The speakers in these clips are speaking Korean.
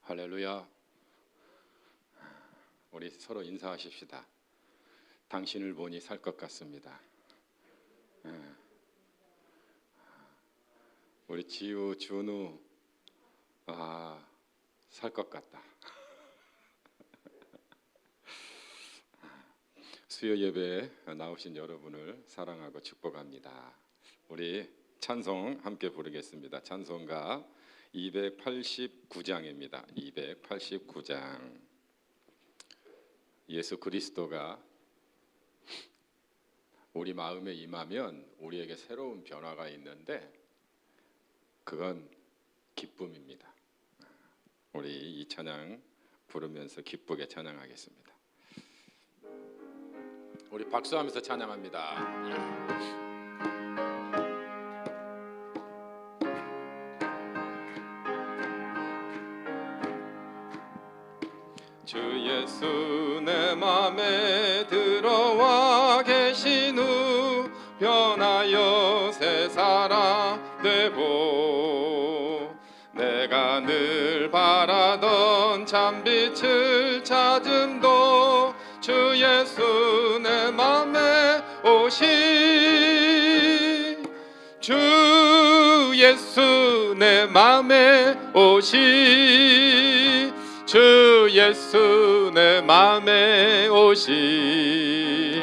할렐루야. 우리 서로 인사하십시다. 당신을 보니 살 것 같습니다. 우리 지우, 준우, 살 것 같다. 수요 예배에 나오신 여러분을 사랑하고 축복합니다. 우리 찬송 함께 부르겠습니다. 찬송가 289장입니다. 289장. 예수 그리스도가 우리 마음에 임하면 우리에게 새로운 변화가 있는데 그건 기쁨입니다. 우리 이 찬양 부르면서 기쁘게 찬양하겠습니다. 우리 박수하면서 찬양합니다. 주 예수 내 맘에 들어와 계신 후 변하여 새 사람 되고 내가 늘 바라던 참빛을 찾음도 주 예수 내 맘에 오시 주 예수 내 맘에 오시 주 예수 내 맘에 오시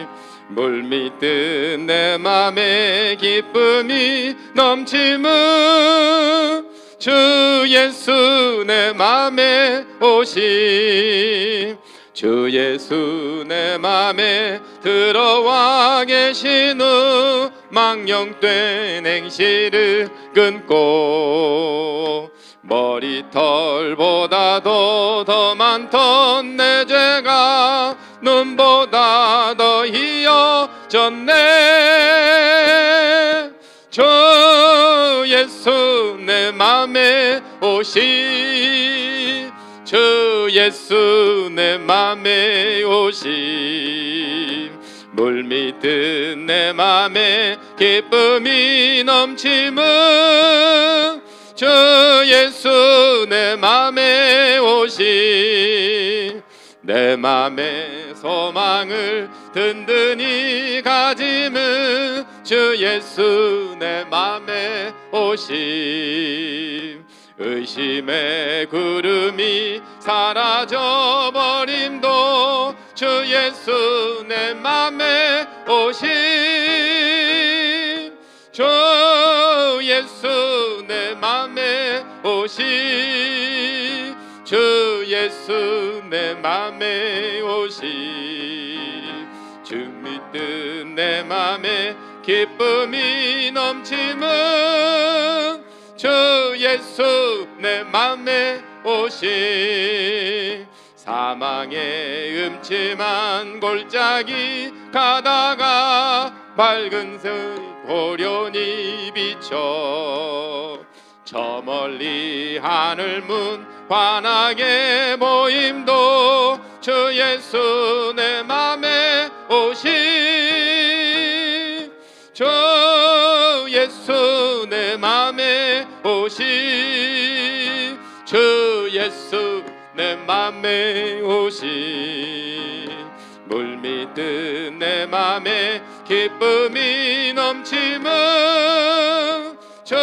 물밀듯 내 맘에 기쁨이 넘치는 주 예수 내 맘에 오시 주 예수 내 맘에 들어와 계신 후 망령된 행실을 끊고 머리털보다도 더 많던 내 죄가 눈보다 더 희어졌네 주 예수 내 맘에 오시 주 예수 내 맘에 오시 물밀듯 내 맘에 기쁨이 넘치는 주 예수 내 맘에 오시 내 맘에 소망을 든든히 가짐은 주 예수 내 맘에 오시 의심의 구름이 사라져버림도 주 예수 내 맘에 오시 주 예수 내 맘에 오시 주 예수 내 맘에 오시 주 믿듯 내 맘에 기쁨이 넘치는 주 예수 내 맘에 오시 사망의 음침한 골짜기 가다가 밝은 새 고련히 비춰 저 멀리 하늘 문 환하게 보임도 주 예수 내 맘에 오시 주 예수 내 맘에 오시 주 예수 내 맘에 오시 물밀듯 내 맘에 기쁨이 넘치는 주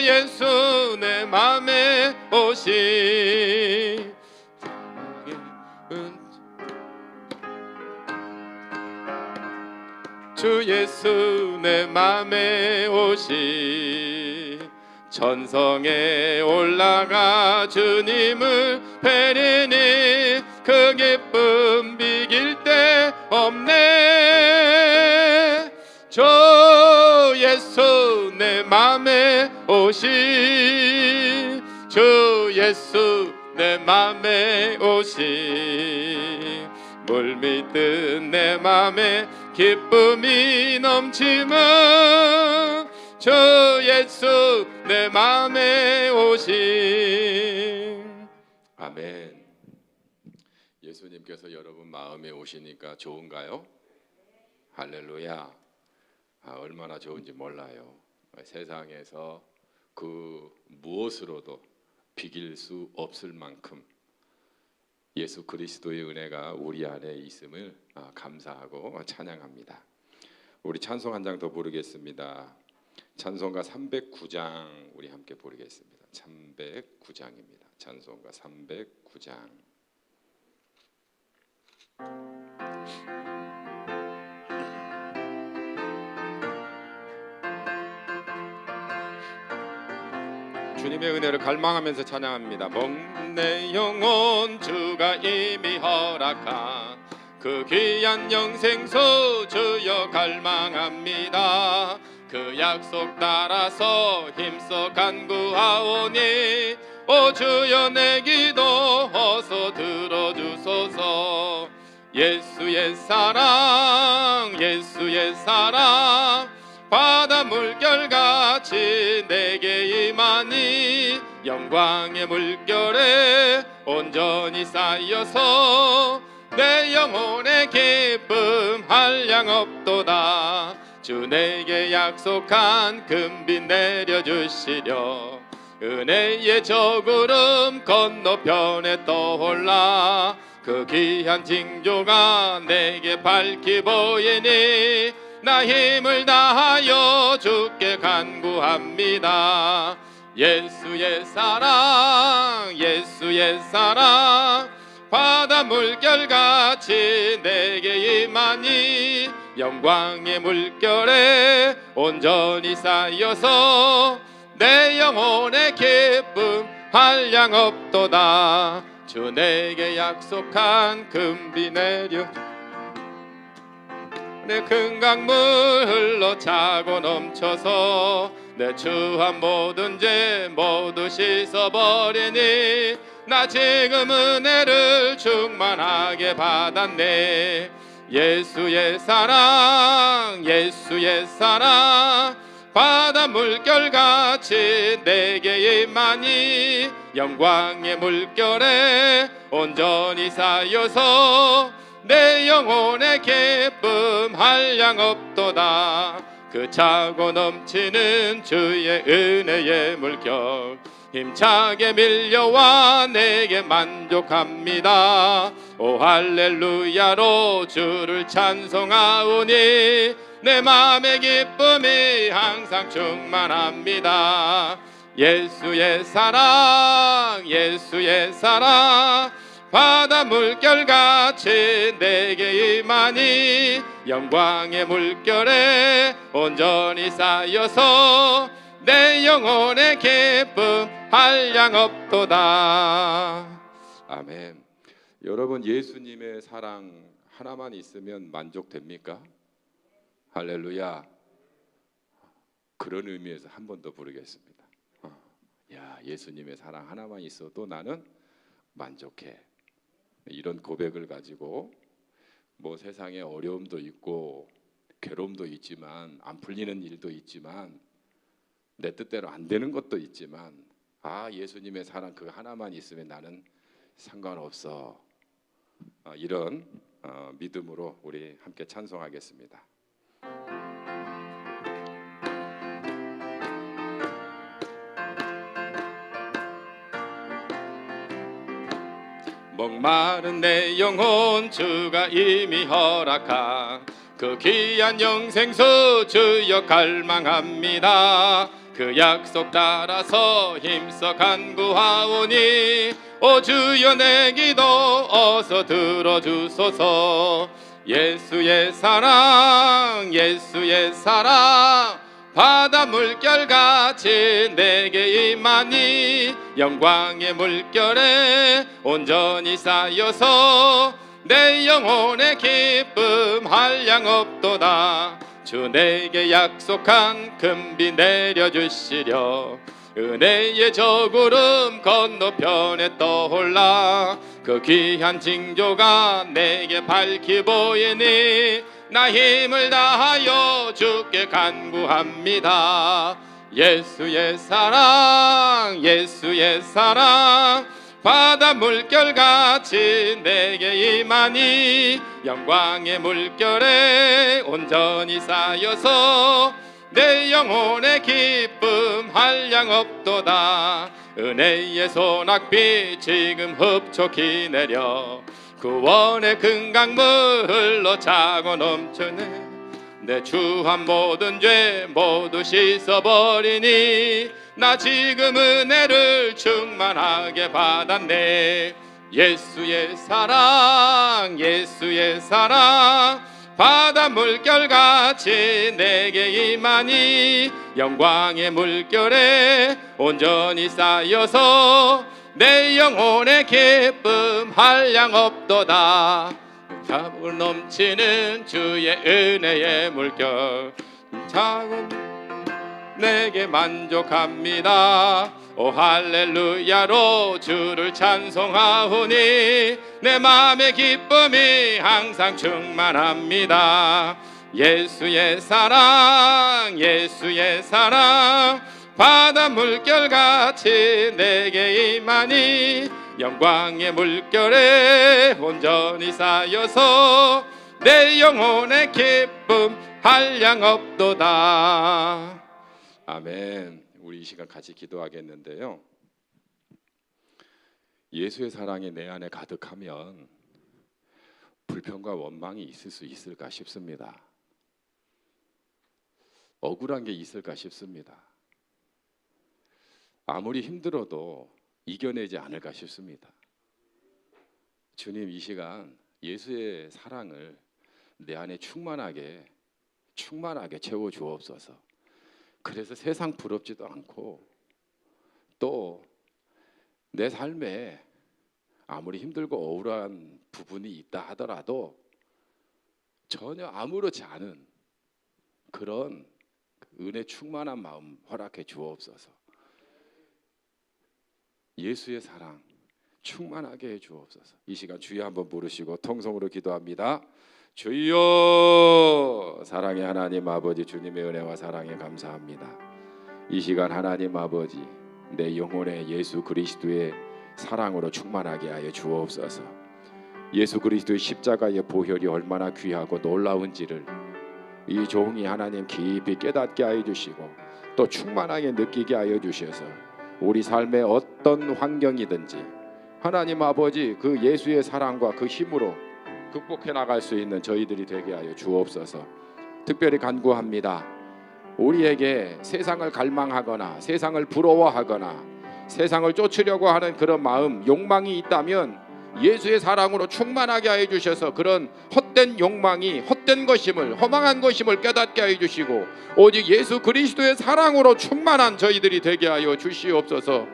예수 내 맘에 오시 주 예수 내 맘에 오시 천성에 올라가 주님을 뵈리니 그 기쁨 비길 데 없네 주 예수 내 맘에 오시 주 예수 내 맘에 오시 물밀듯 내 맘에 기쁨이 넘치는 주 예수 내 맘에 오시 아멘. 예수님께서 여러분 마음에 오시니까 좋은가요? 할렐루야. 얼마나 좋은지 몰라요. 세상에서 그 무엇으로도 비길 수 없을 만큼 예수 그리스도의 은혜가 우리 안에 있음을 감사하고 찬양합니다. 우리 찬송 한 장 더 부르겠습니다. 찬송가 309장 우리 함께 부르겠습니다. 309장입니다. 찬송가 309장. 주님의 은혜를 갈망하면서 찬양합니다. 내 영혼 주가 이미 허락한 그 귀한 영생수 주여 갈망합니다. 그 약속 따라서 힘써 간구하오니 오 주여 내 기도 어서 들어주소서. 예수의 사랑 예수의 사랑 바다 물결같이 내게 임하니 영광의 물결에 온전히 쌓여서 내 영혼의 기쁨 한량없도다. 주 내게 약속한 금빛 내려주시려 은혜의 저구름 건너편에 떠올라 그 귀한 징조가 내게 밝히 보이니 나 힘을 다하여 주께 간구합니다. 예수의 사랑 예수의 사랑 바다 물결같이 내게 임하니 영광의 물결에 온전히 쌓여서 내 영혼의 기쁨 한량없도다. 주 내게 약속한 금비 내려 내 큰 강물 흘러 차고 넘쳐서 내 추한 모든 죄 모두 씻어버리니 나 지금 은혜를 충만하게 받았네. 예수의 사랑 예수의 사랑 바다 물결같이 내게 임하니 영광의 물결에 온전히 쌓여서 내 영혼의 기쁨 한량없도다. 그 차고 넘치는 주의 은혜의 물결 힘차게 밀려와 내게 만족합니다. 오 할렐루야로 주를 찬송하오니 내 마음의 기쁨이 항상 충만합니다. 예수의 사랑 예수의 사랑 바다 물결같이 내게 임하니 영광의 물결에 온전히 쌓여서 내 영혼의 기쁨 한량없도다. 아멘. 여러분 예수님의 사랑 하나만 있으면 만족됩니까? 할렐루야. 그런 의미에서 한 번 더 부르겠습니다. 야 예수님의 사랑 하나만 있어도 나는 만족해. 이런 고백을 가지고 뭐 세상에 어려움도 있고 괴로움도 있지만 안 풀리는 일도 있지만 내 뜻대로 안 되는 것도 있지만 예수님의 사랑 그 하나만 있으면 나는 상관없어. 이런 믿음으로 우리 함께 찬송하겠습니다. 목마른 내 영혼 주가 이미 허락한 그 귀한 영생수 주여 갈망합니다. 그 약속 따라서 힘써 간구하오니 오 주여 내 기도 어서 들어주소서. 예수의 사랑 예수의 사랑 바다 물결같이 내게 임하니 영광의 물결에 온전히 쌓여서 내 영혼의 기쁨 한량없도다. 주 내게 약속한 금비 내려주시려 은혜의 저구름 건너편에 떠올라 그 귀한 징조가 내게 밝히 보이니 나 힘을 다하여 주께 간구합니다. 예수의 사랑 예수의 사랑 바다 물결같이 내게 임하니 영광의 물결에 온전히 쌓여서 내 영혼의 기쁨 한량없도다. 은혜의 소낙비 지금 흡족히 내려 구원의 큰 강물 흘러 차고 넘쳐네. 내 주한 모든 죄 모두 씻어버리니 나 지금 은혜를 충만하게 받았네. 예수의 사랑 예수의 사랑 바다 물결같이 내게 임하니 영광의 물결에 온전히 쌓여서 내 영혼의 기쁨 한량 없도다. 차고 넘치는 주의 은혜의 물결 차고 내게 만족합니다. 오 할렐루야로 주를 찬송하오니 내 마음의 기쁨이 항상 충만합니다. 예수의 사랑 예수의 사랑 바다 물결같이 내게 임하니 영광의 물결에 온전히 쌓여서 내 영혼의 기쁨 한량 없도다. 아멘. 우리 이 시간 같이 기도하겠는데요. 예수의 사랑이 내 안에 가득하면 불평과 원망이 있을 수 있을까 싶습니다. 억울한 게 있을까 싶습니다. 아무리 힘들어도 이겨내지 않을까 싶습니다. 주님, 이 시간 예수의 사랑을 내 안에 충만하게 채워 주옵소서. 그래서 세상 부럽지도 않고 또 내 삶에 아무리 힘들고 억울한 부분이 있다 하더라도 전혀 아무렇지 않은 그런 은혜 충만한 마음 허락해 주옵소서. 예수의 사랑 충만하게 해 주옵소서. 이 시간 주여 한번 부르시고 통성으로 기도합니다. 주여, 사랑의 하나님 아버지, 주님의 은혜와 사랑에 감사합니다. 이 시간 하나님 아버지, 내 영혼에 예수 그리스도의 사랑으로 충만하게 하여 주옵소서. 예수 그리스도의 십자가의 보혈이 얼마나 귀하고 놀라운지를 이 종이 하나님 깊이 깨닫게 하여 주시고 또 충만하게 느끼게 하여 주셔서 우리 삶의 어떤 환경이든지 하나님 아버지 그 예수의 사랑과 그 힘으로 극복해 나갈 수 있는 저희들이 되게 하여 주옵소서. 특별히 간구합니다. 우리에게 세상을 갈망하거나 세상을 부러워하거나 세상을 쫓으려고 하는 그런 마음, 욕망이 있다면 예수의 사랑으로 충만하게 하여 주셔서 그런 헛된 욕망이 헛된 것임을, 허망한 것임을 깨닫게 하여 주시고 오직 예수 그리스도의 사랑으로 충만한 저희들이 되게 하여 주시옵소서.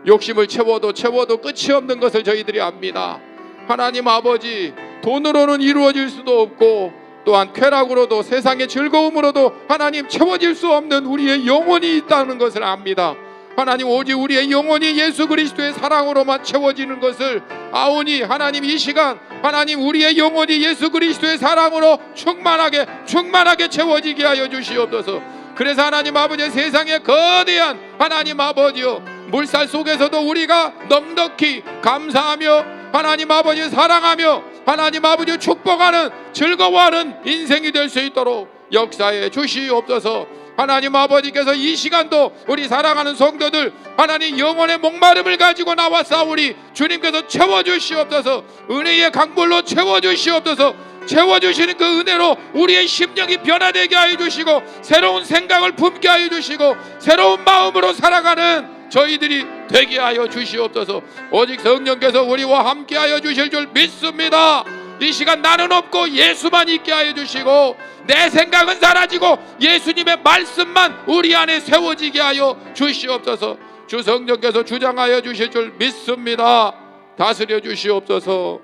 욕심을 채워도 끝이 없는 것을 저희들이 압니다. 하나님 아버지, 돈으로는 이루어질 수도 없고 또한 쾌락으로도 세상의 즐거움으로도 하나님 채워질 수 없는 우리의 영혼이 있다는 것을 압니다. 하나님, 오직 우리의 영혼이 예수 그리스도의 사랑으로만 채워지는 것을 아오니 하나님, 이 시간 하나님 우리의 영혼이 예수 그리스도의 사랑으로 충만하게 채워지게 하여 주시옵소서. 그래서 하나님 아버지, 세상의 거대한 하나님 아버지요 물살 속에서도 우리가 넉넉히 감사하며 하나님 아버지 사랑하며 하나님 아버지 축복하는 즐거워하는 인생이 될 수 있도록 역사해 주시옵소서. 하나님 아버지께서 이 시간도 우리 사랑하는 성도들 하나님 영혼의 목마름을 가지고 나왔사오니 주님께서 채워주시옵소서. 은혜의 강물로 채워주시옵소서. 채워주시는 그 은혜로 우리의 심령이 변화되게 하여 주시고 새로운 생각을 품게 하여 주시고 새로운 마음으로 살아가는 저희들이 되게 하여 주시옵소서. 오직 성령께서 우리와 함께 하여 주실 줄 믿습니다. 이 시간 나는 없고 예수만 있게 하여 주시고 내 생각은 사라지고 예수님의 말씀만 우리 안에 세워지게 하여 주시옵소서. 주 성령께서 주장하여 주실 줄 믿습니다. 다스려 주시옵소서.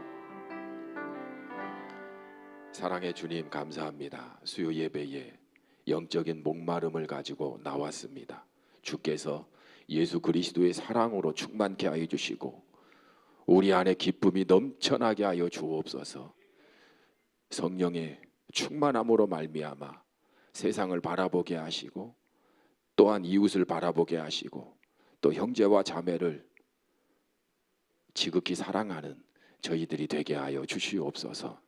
사랑의 주님, 감사합니다. 수요 예배에 영적인 목마름을 가지고 나왔습니다. 주께서 예수 그리스도의 사랑으로 충만케 하여 주시고 우리 안에 기쁨이 넘쳐나게 하여 주옵소서. 성령의 충만함으로 말미암아 세상을 바라보게 하시고 또한 이웃을 바라보게 하시고 또 형제와 자매를 지극히 사랑하는 저희들이 되게 하여 주시옵소서.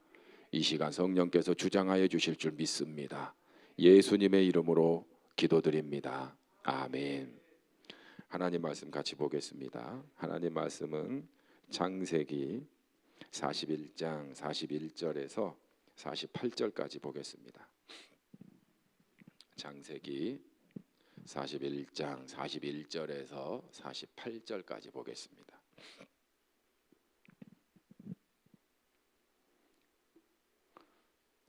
이 시간 성령께서 주장하여 주실 줄 믿습니다. 예수님의 이름으로 기도드립니다. 아멘. 하나님 말씀 같이 보겠습니다. 하나님 말씀은 창세기 41장 41절에서 48절까지 보겠습니다. 창세기 41장 41절에서 48절까지 보겠습니다.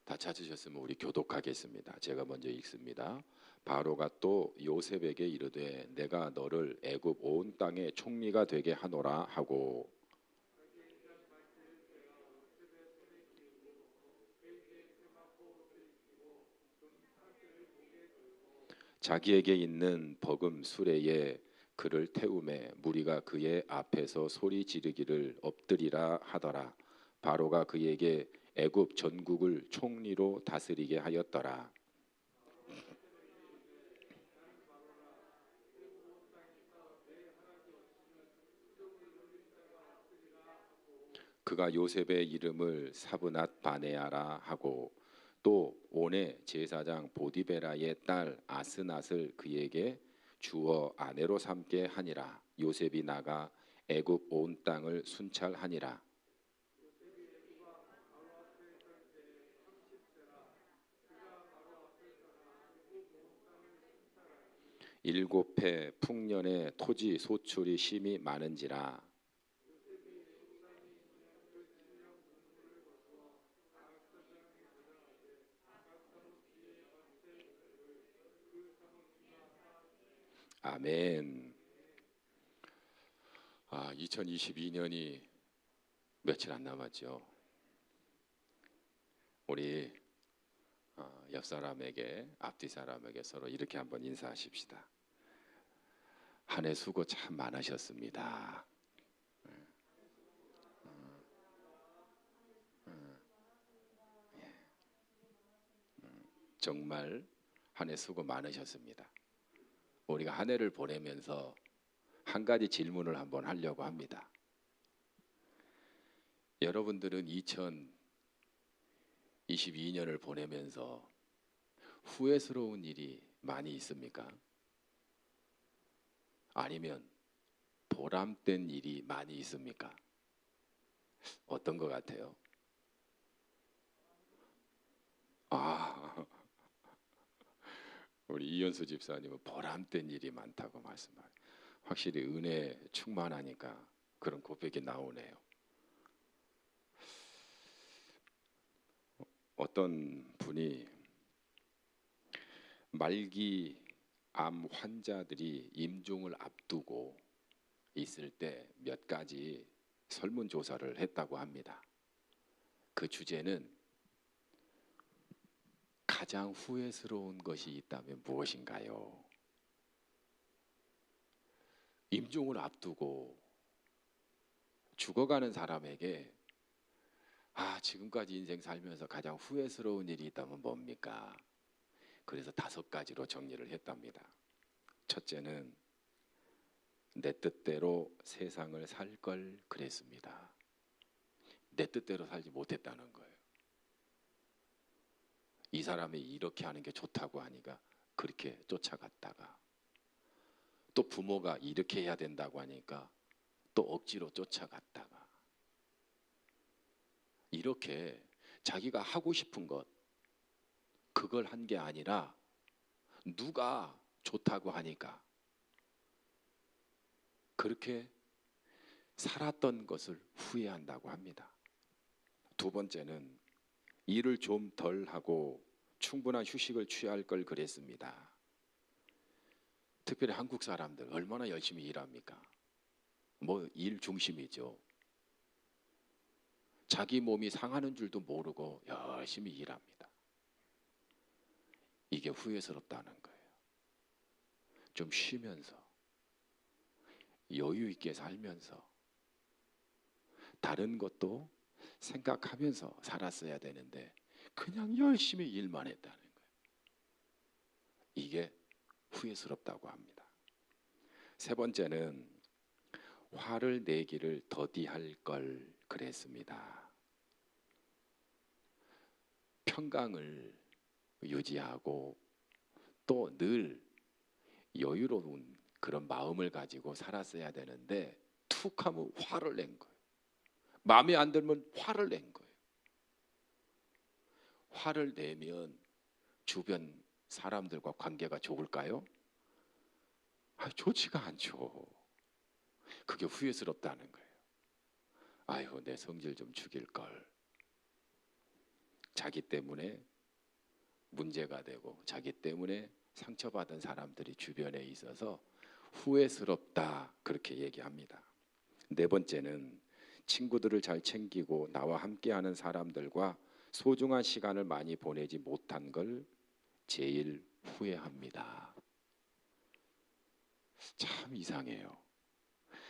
다 찾으셨으면 우리 교독하겠습니다. 제가 먼저 읽습니다. 바로가 또 요셉에게 이르되 내가 너를 애굽 온 땅의 총리가 되게 하노라 하고 자기에게 있는 버금 수레에 그를 태우매 무리가 그의 앞에서 소리 지르기를 엎드리라 하더라. 바로가 그에게 애굽 전국을 총리로 다스리게 하였더라. 그가 요셉의 이름을 사브낫 바네아라 하고 또 온의 제사장 보디베라의 딸 아스낫을 그에게 주어 아내로 삼게 하니라. 요셉이 나가 애굽 온 땅을 순찰하니라. 일곱 해 풍년에 토지 소출이 심히 많은지라. 아멘. 2022년이 며칠 안 남았죠. 우리 옆 사람에게 앞뒤 사람에게 서로 이렇게 한번 인사하십시다. 한 해 수고 참 많으셨습니다. 정말 한 해 수고 많으셨습니다. 우리가 한 해를 보내면서 한 가지 질문을 한번 하려고 합니다. 여러분들은 2022년을 보내면서 후회스러운 일이 많이 있습니까? 아니면 보람된 일이 많이 있습니까? 어떤 것 같아요? 우리 이현수 집사님은 보람된 일이 많다고 말씀하세요. 확실히 은혜 충만하니까 그런 고백이 나오네요. 어떤 분이 말기 암 환자들이 임종을 앞두고 있을 때 몇 가지 설문조사를 했다고 합니다. 그 주제는 가장 후회스러운 것이 있다면 무엇인가요? 임종을 앞두고 죽어가는 사람에게 지금까지 인생 살면서 가장 후회스러운 일이 있다면 뭡니까? 그래서 5가지로 정리를 했답니다. 첫째는 내 뜻대로 세상을 살 걸 그랬습니다. 내 뜻대로 살지 못했다는 거예요. 이 사람이 이렇게 하는 게 좋다고 하니까 그렇게 쫓아갔다가 또 부모가 이렇게 해야 된다고 하니까 또 억지로 쫓아갔다가 이렇게 자기가 하고 싶은 것 그걸 한 게 아니라 누가 좋다고 하니까 그렇게 살았던 것을 후회한다고 합니다. 두 번째는 일을 좀 덜 하고 충분한 휴식을 취할 걸 그랬습니다. 특별히 한국 사람들 얼마나 열심히 일합니까? 일 중심이죠. 자기 몸이 상하는 줄도 모르고 열심히 일합니다. 이게 후회스럽다는 거예요. 좀 쉬면서 여유 있게 살면서 다른 것도 생각하면서 살았어야 되는데 그냥 열심히 일만 했다는 거예요. 이게 후회스럽다고 합니다. 세 번째는 화를 내기를 더디할 걸 그랬습니다. 평강을 유지하고 또 늘 여유로운 그런 마음을 가지고 살았어야 되는데 툭 하면 화를 낸 거예요. 마음에 안 들면 화를 낸 거예요. 화를 내면 주변 사람들과 관계가 좋을까요? 좋지가 않죠. 그게 후회스럽다는 거예요. 아이고, 내 성질 좀 죽일 걸. 자기 때문에 문제가 되고 자기 때문에 상처받은 사람들이 주변에 있어서 후회스럽다, 그렇게 얘기합니다. 네 번째는 친구들을 잘 챙기고 나와 함께하는 사람들과 소중한 시간을 많이 보내지 못한 걸 제일 후회합니다. 참 이상해요.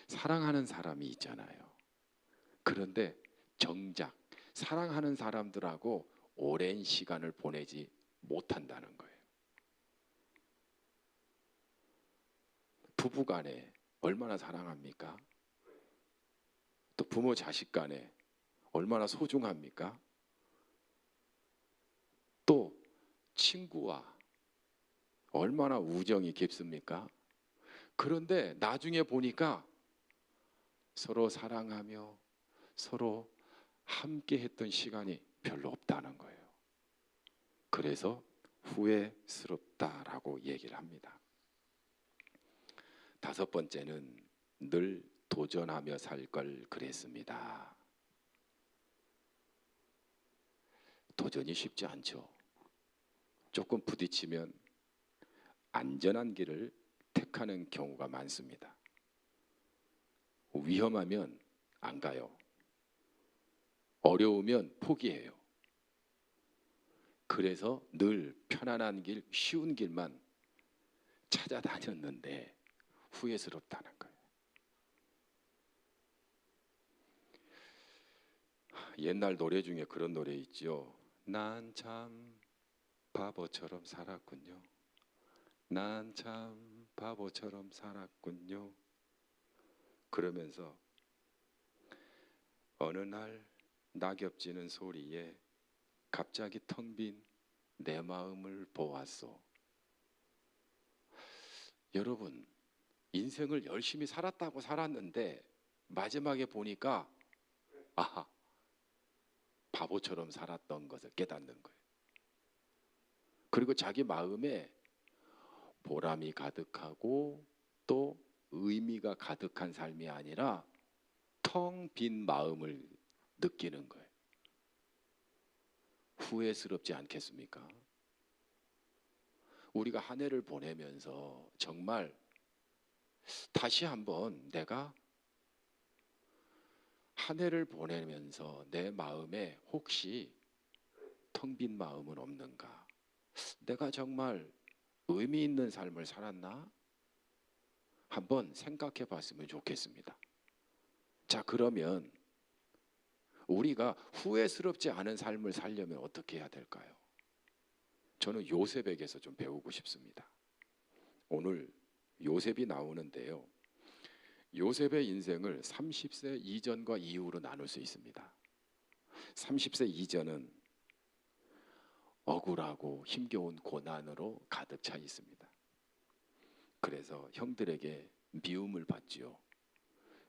사랑하는 사람이 있잖아요. 그런데 정작 사랑하는 사람들하고 오랜 시간을 보내지 못한다는 거예요. 부부 간에 얼마나 사랑합니까? 또 부모 자식 간에 얼마나 소중합니까? 또 친구와 얼마나 우정이 깊습니까? 그런데 나중에 보니까 서로 사랑하며 서로 함께 했던 시간이 별로 없다는 거예요. 그래서 후회스럽다라고 얘기를 합니다. 다섯 번째는 늘 도전하며 살 걸 그랬습니다. 도전이 쉽지 않죠. 조금 부딪히면 안전한 길을 택하는 경우가 많습니다. 위험하면 안 가요. 어려우면 포기해요. 그래서 늘 편안한 길, 쉬운 길만 찾아다녔는데 후회스럽다는 거예요. 옛날 노래 중에 그런 노래 있죠. 난 참 바보처럼 살았군요. 난 참 바보처럼 살았군요. 그러면서 어느 날 낙엽지는 소리에 갑자기 텅 빈 내 마음을 보았소. 여러분, 인생을 열심히 살았다고 살았는데 마지막에 보니까 아하, 바보처럼 살았던 것을 깨닫는 거예요. 그리고 자기 마음에 보람이 가득하고 또 의미가 가득한 삶이 아니라 텅 빈 마음을 느끼는 거예요. 후회스럽지 않겠습니까? 우리가 한 해를 보내면서 정말 다시 한번 내가 한 해를 보내면서 내 마음에 혹시 텅 빈 마음은 없는가? 내가 정말 의미 있는 삶을 살았나? 한번 생각해 봤으면 좋겠습니다. 자, 그러면 우리가 후회스럽지 않은 삶을 살려면 어떻게 해야 될까요? 저는 요셉에게서 좀 배우고 싶습니다. 오늘 요셉이 나오는데요. 요셉의 인생을 30세 이전과 이후로 나눌 수 있습니다. 30세 이전은 억울하고 힘겨운 고난으로 가득 차 있습니다. 그래서 형들에게 미움을 받지요.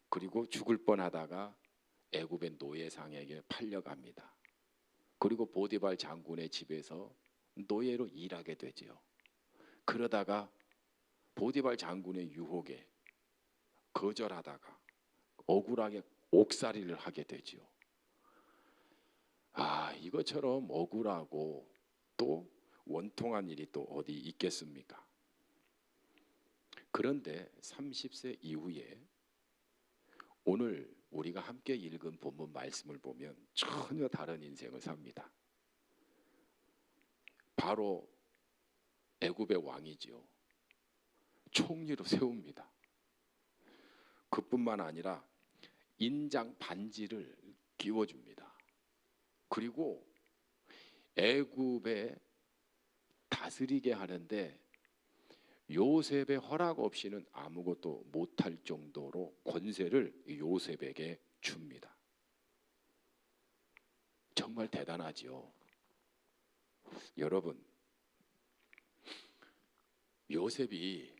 그리고 죽을 뻔하다가 애굽의 노예상에게 팔려갑니다. 그리고 보디발 장군의 집에서 노예로 일하게 되지요. 그러다가 보디발 장군의 유혹에 거절하다가 억울하게 옥살이를 하게 되지요. 이것처럼 억울하고 또 원통한 일이 또 어디 있겠습니까? 그런데 30세 이후에 오늘 우리가 함께 읽은 본문 말씀을 보면 전혀 다른 인생을 삽니다. 바로 애굽의 왕이지요. 총리로 세웁니다. 그뿐만 아니라 인장 반지를 끼워줍니다. 그리고 애굽에 다스리게 하는데 요셉의 허락 없이는 아무것도 못할 정도로 권세를 요셉에게 줍니다. 정말 대단하지요. 여러분, 요셉이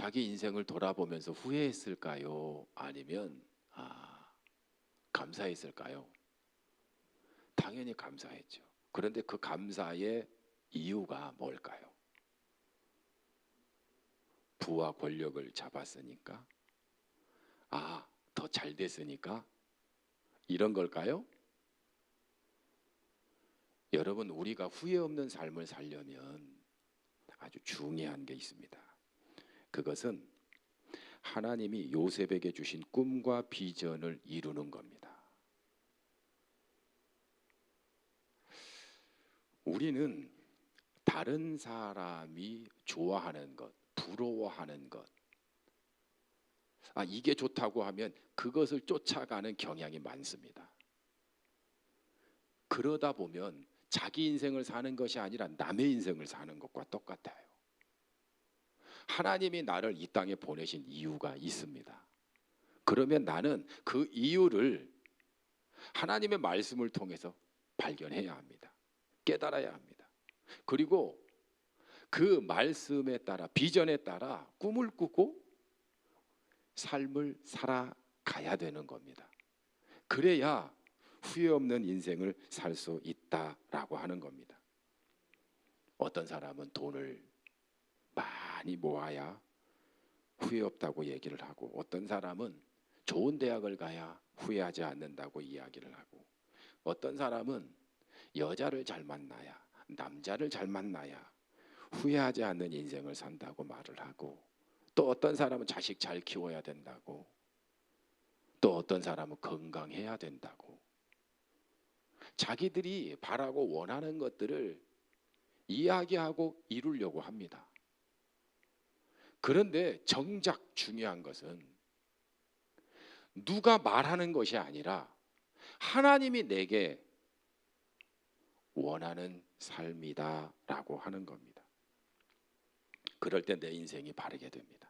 자기 인생을 돌아보면서 후회했을까요? 아니면 감사했을까요? 당연히 감사했죠. 그런데 그 감사의 이유가 뭘까요? 부와 권력을 잡았으니까? 더 잘 됐으니까? 이런 걸까요? 여러분, 우리가 후회 없는 삶을 살려면 아주 중요한 게 있습니다. 그것은 하나님이 요셉에게 주신 꿈과 비전을 이루는 겁니다. 우리는 다른 사람이 좋아하는 것, 부러워하는 것, 이게 좋다고 하면 그것을 쫓아가는 경향이 많습니다. 그러다 보면 자기 인생을 사는 것이 아니라 남의 인생을 사는 것과 똑같아요. 하나님이 나를 이 땅에 보내신 이유가 있습니다. 그러면 나는 그 이유를 하나님의 말씀을 통해서 발견해야 합니다. 깨달아야 합니다. 그리고 그 말씀에 따라, 비전에 따라 꿈을 꾸고 삶을 살아가야 되는 겁니다. 그래야 후회 없는 인생을 살 수 있다라고 하는 겁니다. 어떤 사람은 돈을 많이 모아야 후회 없다고 얘기를 하고, 어떤 사람은 좋은 대학을 가야 후회하지 않는다고 이야기를 하고, 어떤 사람은 여자를 잘 만나야, 남자를 잘 만나야 후회하지 않는 인생을 산다고 말을 하고, 또 어떤 사람은 자식 잘 키워야 된다고, 또 어떤 사람은 건강해야 된다고, 자기들이 바라고 원하는 것들을 이야기하고 이루려고 합니다. 그런데 정작 중요한 것은 누가 말하는 것이 아니라 하나님이 내게 원하는 삶이다라고 하는 겁니다. 그럴 때 내 인생이 바르게 됩니다.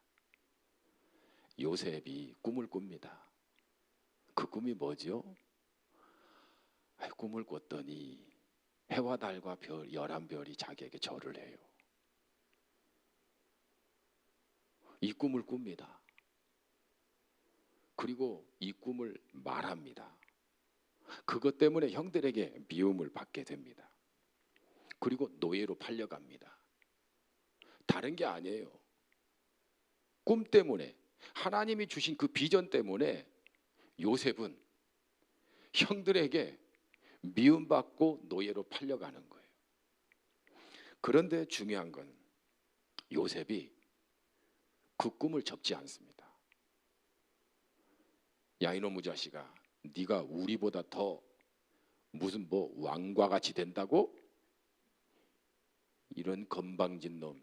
요셉이 꿈을 꿉니다. 그 꿈이 뭐죠? 꿈을 꿨더니 해와 달과 별 11별이 자기에게 절을 해요. 이 꿈을 꿉니다. 그리고 이 꿈을 말합니다. 그것 때문에 형들에게 미움을 받게 됩니다. 그리고 노예로 팔려갑니다. 다른 게 아니에요. 꿈 때문에, 하나님이 주신 그 비전 때문에 요셉은 형들에게 미움받고 노예로 팔려가는 거예요. 그런데 중요한 건 요셉이 그 꿈을 접지 않습니다. 야, 이놈의 자식아, 네가 우리보다 더 무슨 왕과 같이 된다고? 이런 건방진 놈.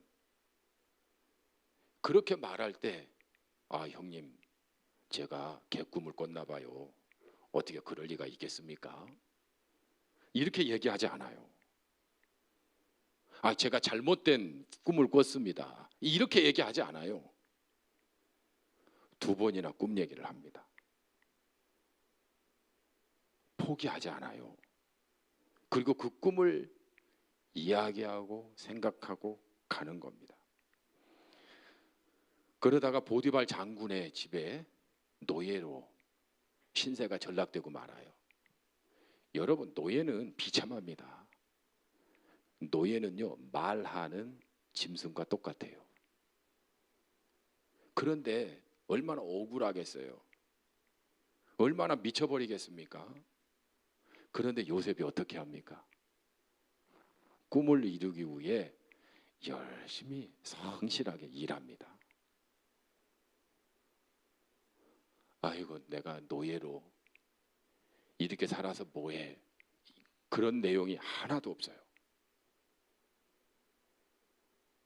그렇게 말할 때 형님, 제가 개꿈을 꿨나 봐요. 어떻게 그럴 리가 있겠습니까? 이렇게 얘기하지 않아요. 제가 잘못된 꿈을 꿨습니다. 이렇게 얘기하지 않아요. 2번이나 꿈 얘기를 합니다. 포기하지 않아요. 그리고 그 꿈을 이야기하고 생각하고 가는 겁니다. 그러다가 보디발 장군의 집에 노예로 신세가 전락되고 말아요. 여러분, 노예는 비참합니다. 노예는요, 말하는 짐승과 똑같아요. 그런데 얼마나 억울하겠어요. 얼마나 미쳐버리겠습니까? 그런데 요셉이 어떻게 합니까? 꿈을 이루기 위해 열심히 성실하게 일합니다. 아이고, 내가 노예로 이렇게 살아서 뭐해? 그런 내용이 하나도 없어요.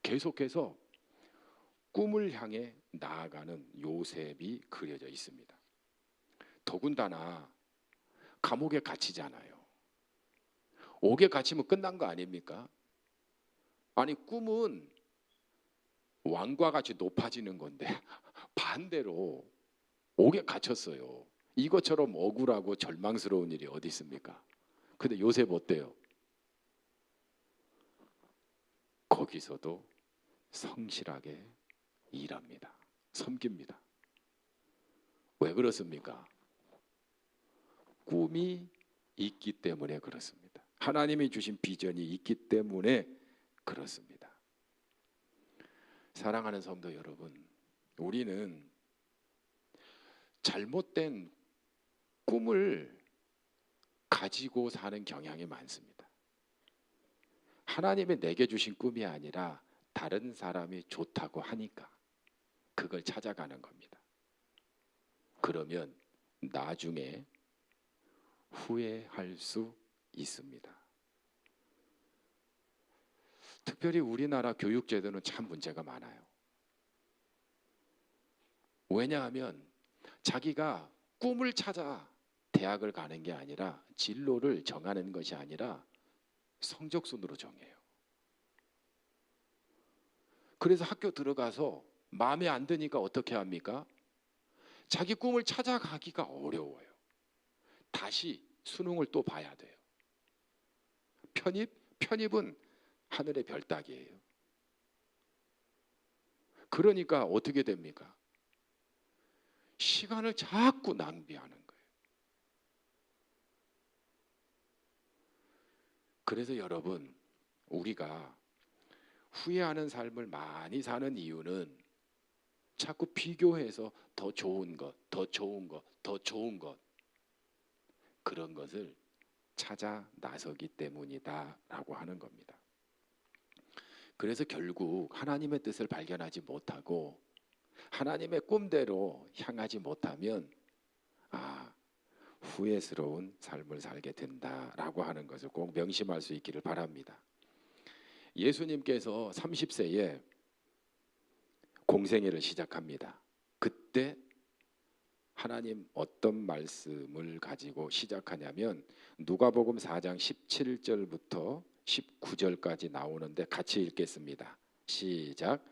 계속해서 꿈을 향해 나아가는 요셉이 그려져 있습니다. 더군다나 감옥에 갇히잖아요. 옥에 갇히면 끝난 거 아닙니까? 아니, 꿈은 왕과 같이 높아지는 건데 반대로 옥에 갇혔어요. 이것처럼 억울하고 절망스러운 일이 어디 있습니까? 근데 요셉 어때요? 거기서도 성실하게 일합니다. 섬깁니다. 왜 그렇습니까? 꿈이 있기 때문에 그렇습니다. 하나님이 주신 비전이 있기 때문에 그렇습니다. 사랑하는 성도 여러분, 우리는 잘못된 꿈을 가지고 사는 경향이 많습니다. 하나님이 내게 주신 꿈이 아니라 다른 사람이 좋다고 하니까 그걸 찾아가는 겁니다. 그러면 나중에 후회할 수 있습니다. 특별히 우리나라 교육제도는 참 문제가 많아요. 왜냐하면 자기가 꿈을 찾아 대학을 가는 게 아니라, 진로를 정하는 것이 아니라 성적 순으로 정해요. 그래서 학교 들어가서 마음에 안 드니까 어떻게 합니까? 자기 꿈을 찾아가기가 어려워요. 다시 수능을 또 봐야 돼요. 편입은 하늘의 별 따기예요. 그러니까 어떻게 됩니까? 시간을 자꾸 낭비하는 거예요. 그래서 여러분, 우리가 후회하는 삶을 많이 사는 이유는 자꾸 비교해서 더 좋은 것, 더 좋은 것, 더 좋은 것, 그런 것을 찾아 나서기 때문이다라고 하는 겁니다. 그래서 결국 하나님의 뜻을 발견하지 못하고 하나님의 꿈대로 향하지 못하면 후회스러운 삶을 살게 된다라고 하는 것을 꼭 명심할 수 있기를 바랍니다. 예수님께서 30세에 공생애를 시작합니다. 그때 하나님 어떤 말씀을 가지고 시작하냐면 누가복음 4장 17절부터 19절까지 나오는데 같이 읽겠습니다. 시작.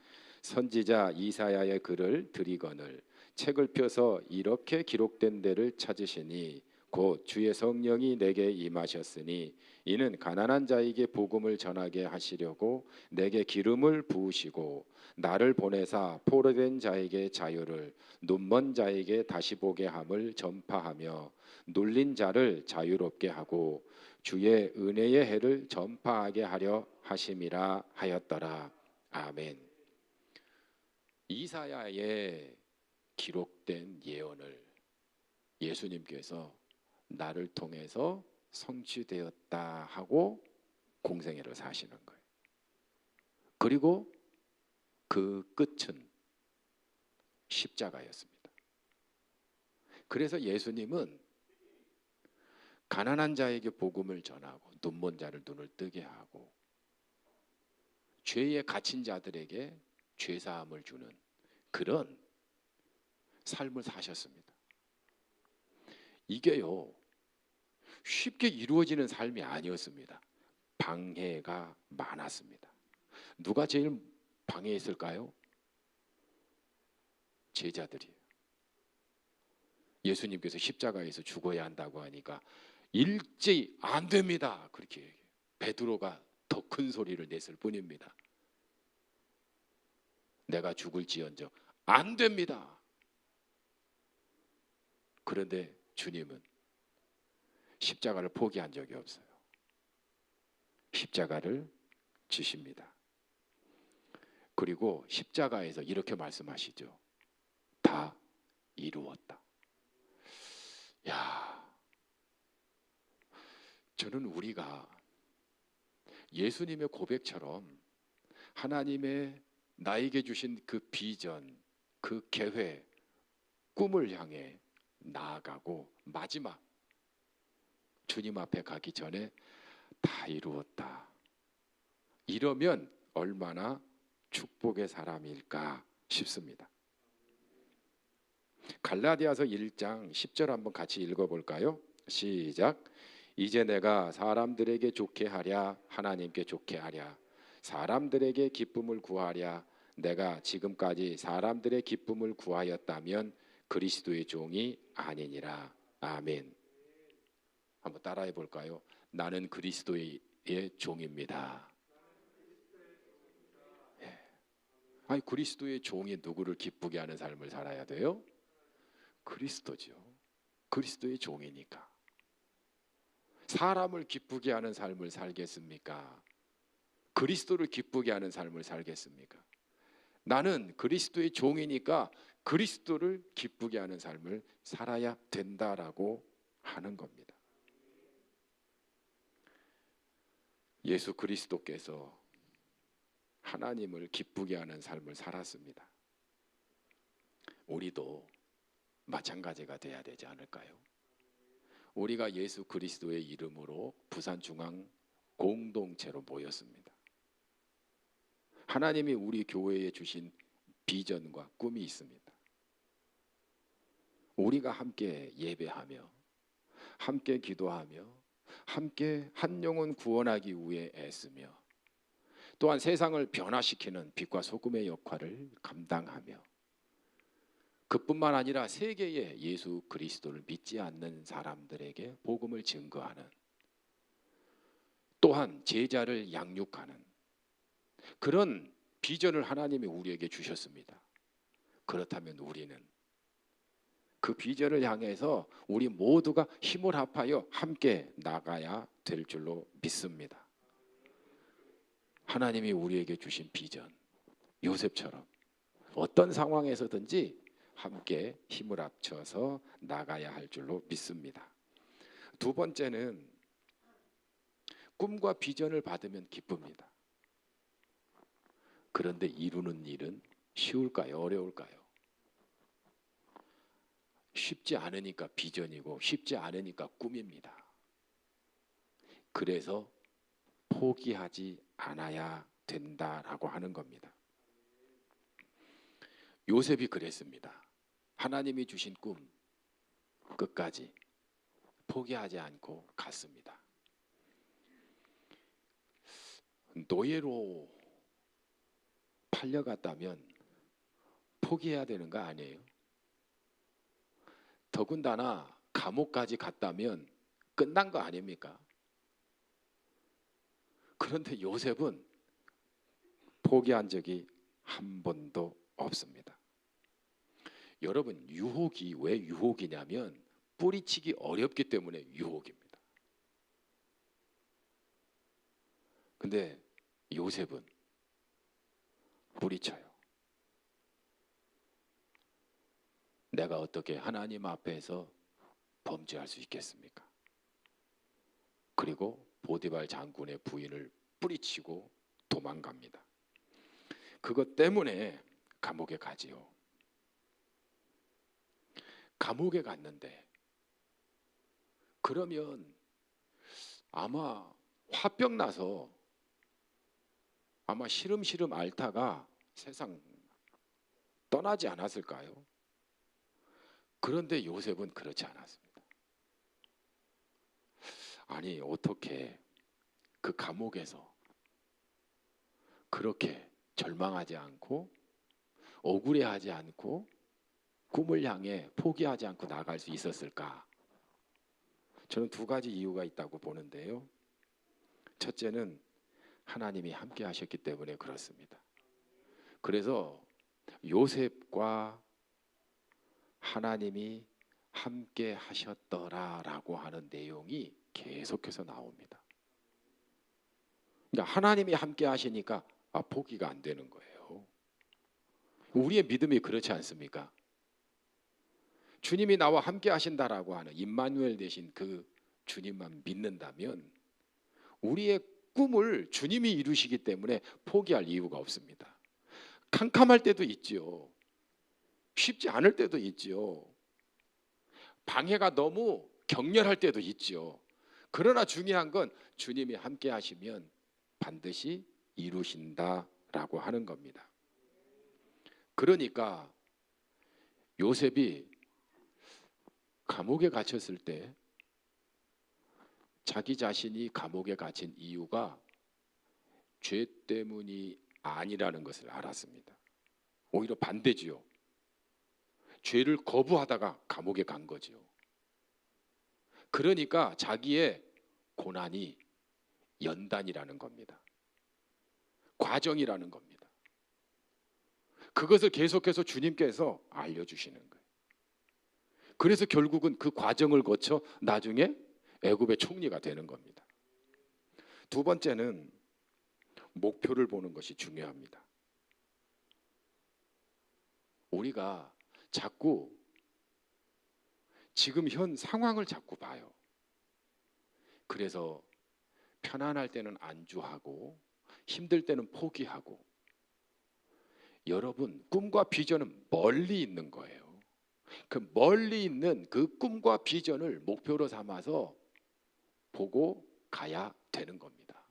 선지자 이사야의 글을 들이거늘 책을 펴서 이렇게 기록된 데를 찾으시니 곧 주의 성령이 내게 임하셨으니 이는 가난한 자에게 복음을 전하게 하시려고 내게 기름을 부으시고 나를 보내사 포로된 자에게 자유를, 눈먼 자에게 다시 보게 함을 전파하며 눌린 자를 자유롭게 하고 주의 은혜의 해를 전파하게 하려 하심이라 하였더라. 아멘. 이사야에 기록된 예언을 예수님께서 나를 통해서 성취되었다 하고 공생애를 사시는 거예요. 그리고 그 끝은 십자가였습니다. 그래서 예수님은 가난한 자에게 복음을 전하고 눈먼 자를 눈을 뜨게 하고 죄에 갇힌 자들에게 죄사함을 주는 그런 삶을 사셨습니다. 이게요, 쉽게 이루어지는 삶이 아니었습니다. 방해가 많았습니다. 누가 제일 방해했을까요? 제자들이에요. 예수님께서 십자가에서 죽어야 한다고 하니까 일제히 안 됩니다. 그렇게 얘기해요. 베드로가 더 큰 소리를 냈을 뿐입니다. 내가 죽을지언정 안 됩니다. 그런데 주님은 십자가를 포기한 적이 없어요. 십자가를 지십니다. 그리고 십자가에서 이렇게 말씀하시죠. 다 이루었다. 야, 저는 우리가 예수님의 고백처럼 하나님의 나에게 주신 그 비전, 그 계획, 꿈을 향해 나아가고 마지막 주님 앞에 가기 전에 다 이루었다. 이러면 얼마나 축복의 사람일까 싶습니다. 갈라디아서 1장 10절 한번 같이 읽어볼까요? 시작. 이제 내가 사람들에게 좋게 하랴 하나님께 좋게 하랴 사람들에게 기쁨을 구하랴 내가 지금까지 사람들의 기쁨을 구하였다면 그리스도의 종이 아니니라. 아멘. 한번 따라해 볼까요? 나는 그리스도의 종입니다. 아니 그리스도의 종이 누구를 기쁘게 하는 삶을 살아야 돼요? 그리스도죠. 그리스도의 종이니까. 사람을 기쁘게 하는 삶을 살겠습니까? 그리스도를 기쁘게 하는 삶을 살겠습니까? 나는 그리스도의 종이니까 그리스도를 기쁘게 하는 삶을 살아야 된다라고 하는 겁니다. 예수 그리스도께서 하나님을 기쁘게 하는 삶을 살았습니다. 우리도 마찬가지가 돼야 되지 않을까요? 우리가 예수 그리스도의 이름으로 부산중앙 공동체로 모였습니다. 하나님이 우리 교회에 주신 비전과 꿈이 있습니다. 우리가 함께 예배하며 함께 기도하며 함께 한 영혼 구원하기 위해 애쓰며 또한 세상을 변화시키는 빛과 소금의 역할을 감당하며 그뿐만 아니라 세계에 예수 그리스도를 믿지 않는 사람들에게 복음을 증거하는 또한 제자를 양육하는 그런 비전을 하나님이 우리에게 주셨습니다. 그렇다면 우리는 그 비전을 향해서 우리 모두가 힘을 합하여 함께 나가야 될 줄로 믿습니다. 하나님이 우리에게 주신 비전, 요셉처럼 어떤 상황에서든지 함께 힘을 합쳐서 나가야 할 줄로 믿습니다. 두 번째는 꿈과 비전을 받으면 기쁩니다. 그런데 이루는 일은 쉬울까요? 어려울까요? 쉽지 않으니까 비전이고 쉽지 않으니까 꿈입니다. 그래서 포기하지 않아야 된다라고 하는 겁니다. 요셉이 그랬습니다. 하나님이 주신 꿈 끝까지 포기하지 않고 갔습니다. 노예로 팔려갔다면 포기해야 되는 거 아니에요? 더군다나 감옥까지 갔다면 끝난 거 아닙니까? 그런데 요셉은 포기한 적이 한 번도 없습니다. 여러분, 유혹이 왜 유혹이냐면 뿌리치기 어렵기 때문에 유혹입니다. 근데 요셉은 뿌리쳐요. 내가 어떻게 하나님 앞에서 범죄할 수 있겠습니까? 그리고 보디발 장군의 부인을 뿌리치고 도망갑니다. 그것 때문에 감옥에 가지요. 감옥에 갔는데 그러면 아마 화병 나서 아마 시름시름 앓다가 세상 떠나지 않았을까요? 그런데 요셉은 그렇지 않았습니다. 아니 어떻게 그 감옥에서 그렇게 절망하지 않고 억울해하지 않고 꿈을 향해 포기하지 않고 나갈 수 있었을까? 저는 두 가지 이유가 있다고 보는데요. 첫째는 하나님이 함께 하셨기 때문에 그렇습니다. 그래서 요셉과 하나님이 함께 하셨더라라고 하는 내용이 계속해서 나옵니다. 그러니까 하나님이 함께 하시니까 포기가 안 되는 거예요. 우리의 믿음이 그렇지 않습니까? 주님이 나와 함께 하신다라고 하는 임마누엘 되신 그 주님만 믿는다면 우리의 꿈을 주님이 이루시기 때문에 포기할 이유가 없습니다. 캄캄할 때도 있지요. 쉽지 않을 때도 있지요. 방해가 너무 격렬할 때도 있지요. 그러나 중요한 건 주님이 함께 하시면 반드시 이루신다라고 하는 겁니다. 그러니까 요셉이 감옥에 갇혔을 때 자기 자신이 감옥에 갇힌 이유가 죄 때문이 아니라는 것을 알았습니다. 오히려 반대지요. 죄를 거부하다가 감옥에 간 거죠. 그러니까 자기의 고난이 연단이라는 겁니다. 과정이라는 겁니다. 그것을 계속해서 주님께서 알려주시는 거예요. 그래서 결국은 그 과정을 거쳐 나중에 애굽의 총리가 되는 겁니다. 두 번째는 목표를 보는 것이 중요합니다. 우리가 자꾸 지금 현 상황을 자꾸 봐요. 그래서 편안할 때는 안주하고 힘들 때는 포기하고. 여러분, 꿈과 비전은 멀리 있는 거예요. 그 멀리 있는 그 꿈과 비전을 목표로 삼아서 보고 가야 되는 겁니다.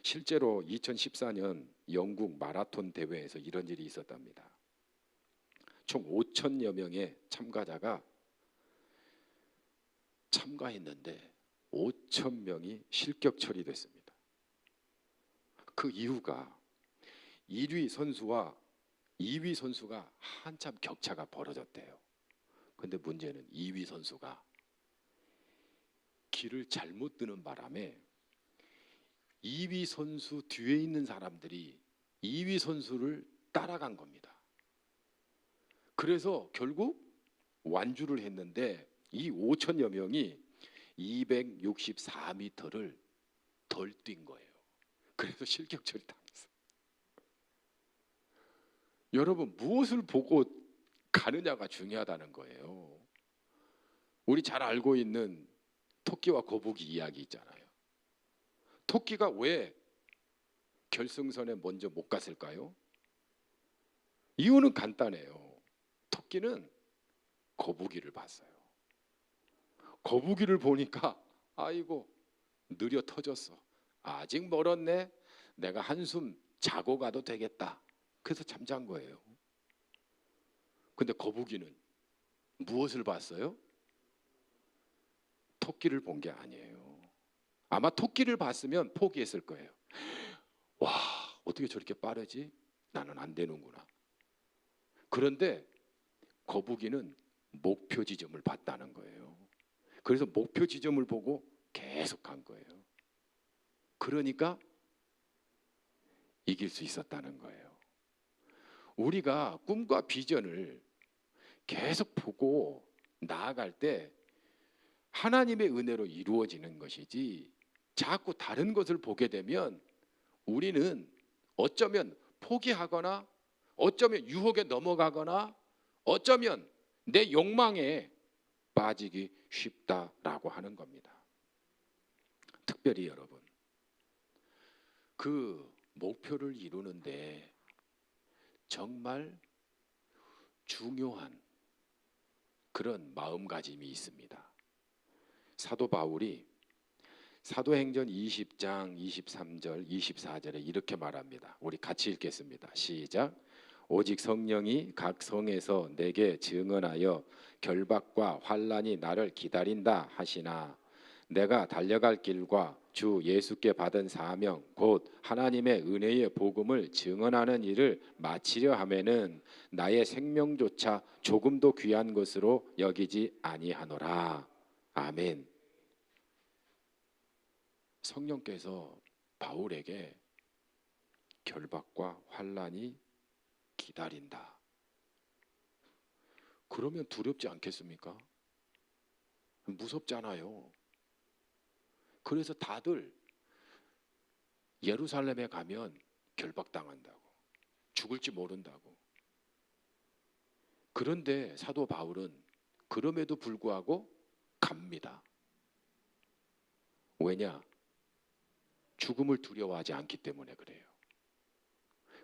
실제로 2014년 영국 마라톤 대회에서 이런 일이 있었답니다. 총 5천여 명의 참가자가 참가했는데 5천 명이 실격 처리됐습니다. 그 이유가 1위 선수와 2위 선수가 한참 격차가 벌어졌대요. 근데 문제는 2위 선수가 길을 잘못 드는 바람에 2위 선수 뒤에 있는 사람들이 2위 선수를 따라간 겁니다. 그래서 결국 완주를 했는데 이 5천여 명이 264m를 덜 뛴 거예요. 그래서 실격 처리 당했어요. 여러분, 무엇을 보고 가느냐가 중요하다는 거예요. 우리 잘 알고 있는 토끼와 거북이 이야기 있잖아요. 토끼가 왜 결승선에 먼저 못 갔을까요? 이유는 간단해요. 토끼는 거북이를 봤어요. 거북이를 보니까 아이고 느려 터졌어. 아직 멀었네. 내가 한숨 자고 가도 되겠다. 그래서 잠잔 거예요. 근데 거북이는 무엇을 봤어요? 토끼를 본 게 아니에요. 아마 토끼를 봤으면 포기했을 거예요. 와, 어떻게 저렇게 빠르지? 나는 안 되는구나. 그런데 거북이는 목표 지점을 봤다는 거예요. 그래서 목표 지점을 보고 계속 간 거예요. 그러니까 이길 수 있었다는 거예요. 우리가 꿈과 비전을 계속 보고 나아갈 때 하나님의 은혜로 이루어지는 것이지, 자꾸 다른 것을 보게 되면 우리는 어쩌면 포기하거나 어쩌면 유혹에 넘어가거나 어쩌면 내 욕망에 빠지기 쉽다라고 하는 겁니다. 특별히 여러분, 그 목표를 이루는데 정말 중요한 그런 마음가짐이 있습니다. 사도 바울이 사도행전 20장 23절 24절에 이렇게 말합니다. 우리 같이 읽겠습니다. 시작. 오직 성령이 각 성에서 내게 증언하여 결박과 환난이 나를 기다린다 하시나 내가 달려갈 길과 주 예수께 받은 사명 곧 하나님의 은혜의 복음을 증언하는 일을 마치려 하면은 나의 생명조차 조금도 귀한 것으로 여기지 아니하노라. 아멘. 성령께서 바울에게 결박과 환난이 기다린다. 그러면 두렵지 않겠습니까? 무섭잖아요. 그래서 다들 예루살렘에 가면 결박당한다고, 죽을지 모른다고. 그런데 사도 바울은 그럼에도 불구하고 갑니다. 왜냐? 죽음을 두려워하지 않기 때문에 그래요.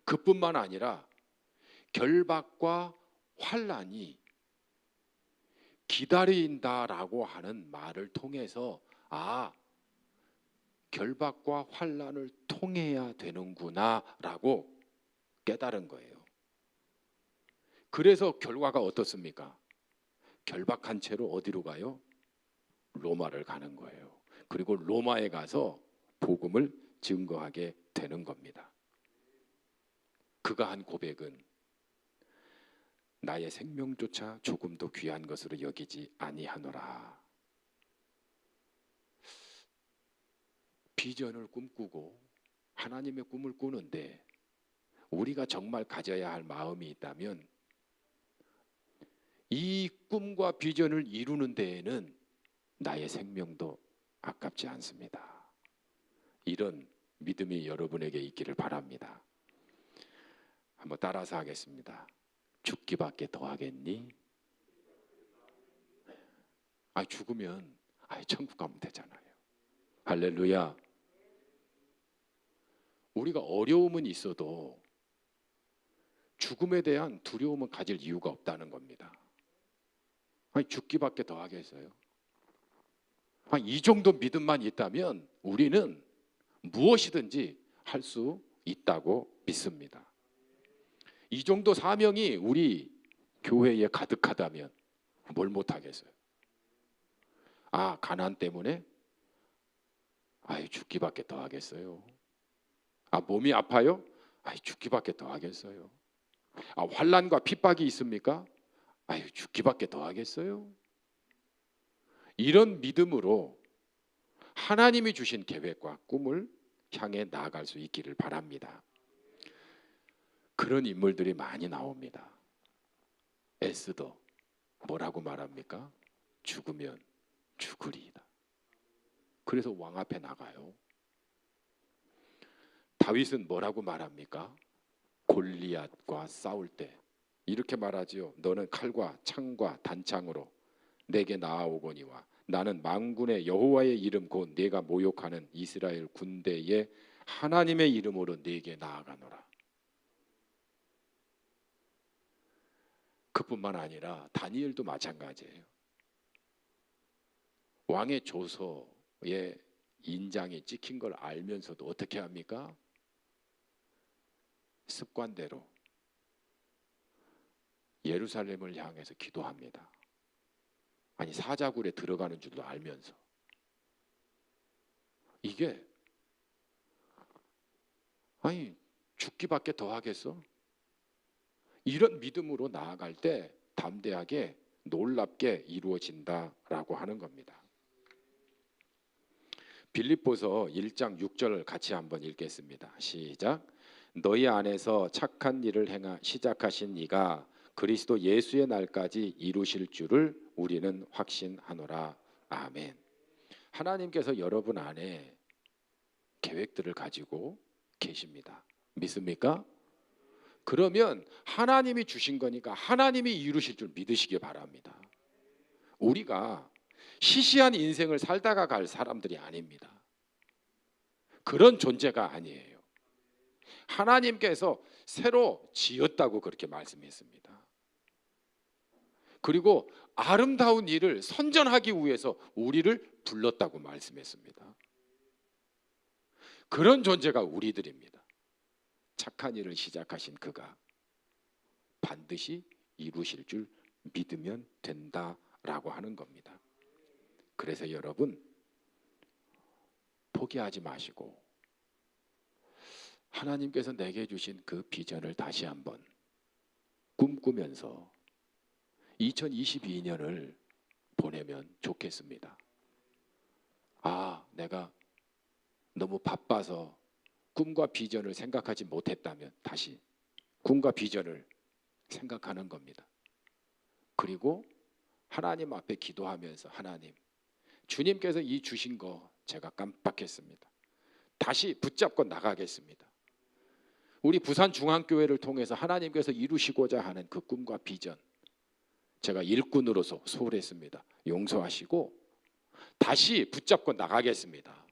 그뿐만 아니라 결박과 환난이 기다린다라고 하는 말을 통해서 결박과 환난을 통해야 되는구나라고 깨달은 거예요. 그래서 결과가 어떻습니까? 결박한 채로 어디로 가요? 로마를 가는 거예요. 그리고 로마에 가서 복음을 증거하게 되는 겁니다. 그가 한 고백은 나의 생명조차 조금도 귀한 것으로 여기지 아니하노라. 비전을 꿈꾸고 하나님의 꿈을 꾸는데 우리가 정말 가져야 할 마음이 있다면 이 꿈과 비전을 이루는 데에는 나의 생명도 아깝지 않습니다. 이런 믿음이 여러분에게 있기를 바랍니다. 한번 따라서 하겠습니다. 죽기밖에 더 하겠니? 죽으면 천국 가면 되잖아요. 할렐루야. 우리가 어려움은 있어도 죽음에 대한 두려움은 가질 이유가 없다는 겁니다. 죽기밖에 더 하겠어요? 이 정도 믿음만 있다면 우리는 무엇이든지 할 수 있다고 믿습니다. 이 정도 사명이 우리 교회에 가득하다면 뭘 못하겠어요? 가난 때문에 죽기밖에 더 하겠어요? 몸이 아파요? 죽기밖에 더 하겠어요? 환난과 핍박이 있습니까? 죽기밖에 더 하겠어요? 이런 믿음으로 하나님이 주신 계획과 꿈을 향해 나아갈 수 있기를 바랍니다. 그런 인물들이 많이 나옵니다. 에스더 뭐라고 말합니까? 죽으면 죽으리이다. 그래서 왕 앞에 나가요. 다윗은 뭐라고 말합니까? 골리앗과 싸울 때 이렇게 말하지요. 너는 칼과 창과 단창으로 내게 나아오거니와 나는 만군의 여호와의 이름 곧 네가 모욕하는 이스라엘 군대의 하나님의 이름으로 네게 나아가노라. 그뿐만 아니라 다니엘도 마찬가지예요. 왕의 조서에 인장이 찍힌 걸 알면서도 어떻게 합니까? 습관대로 예루살렘을 향해서 기도합니다. 사자굴에 들어가는 줄도 알면서. 이게 죽기밖에 더 하겠어? 이런 믿음으로 나아갈 때 담대하게 놀랍게 이루어진다라고 하는 겁니다. 빌립보서 1장 6절 같이 한번 읽겠습니다. 시작. 너희 안에서 착한 일을 시작하신 이가 그리스도 예수의 날까지 이루실 줄을 우리는 확신하노라. 아멘. 하나님께서 여러분 안에 계획들을 가지고 계십니다. 믿습니까? 그러면 하나님이 주신 거니까 하나님이 이루실 줄 믿으시기 바랍니다. 우리가 시시한 인생을 살다가 갈 사람들이 아닙니다. 그런 존재가 아니에요. 하나님께서 새로 지었다고 그렇게 말씀했습니다. 그리고 아름다운 일을 선전하기 위해서 우리를 불렀다고 말씀했습니다. 그런 존재가 우리들입니다. 착한 일을 시작하신 그가 반드시 이루실 줄 믿으면 된다라고 하는 겁니다. 그래서 여러분 포기하지 마시고 하나님께서 내게 주신 그 비전을 다시 한번 꿈꾸면서 2022년을 보내면 좋겠습니다. 내가 너무 바빠서 꿈과 비전을 생각하지 못했다면 다시 꿈과 비전을 생각하는 겁니다. 그리고 하나님 앞에 기도하면서 하나님, 주님께서 이 주신 거 제가 깜빡했습니다. 다시 붙잡고 나가겠습니다. 우리 부산중앙교회를 통해서 하나님께서 이루시고자 하는 그 꿈과 비전 제가 일꾼으로서 소홀했습니다. 용서하시고 다시 붙잡고 나가겠습니다.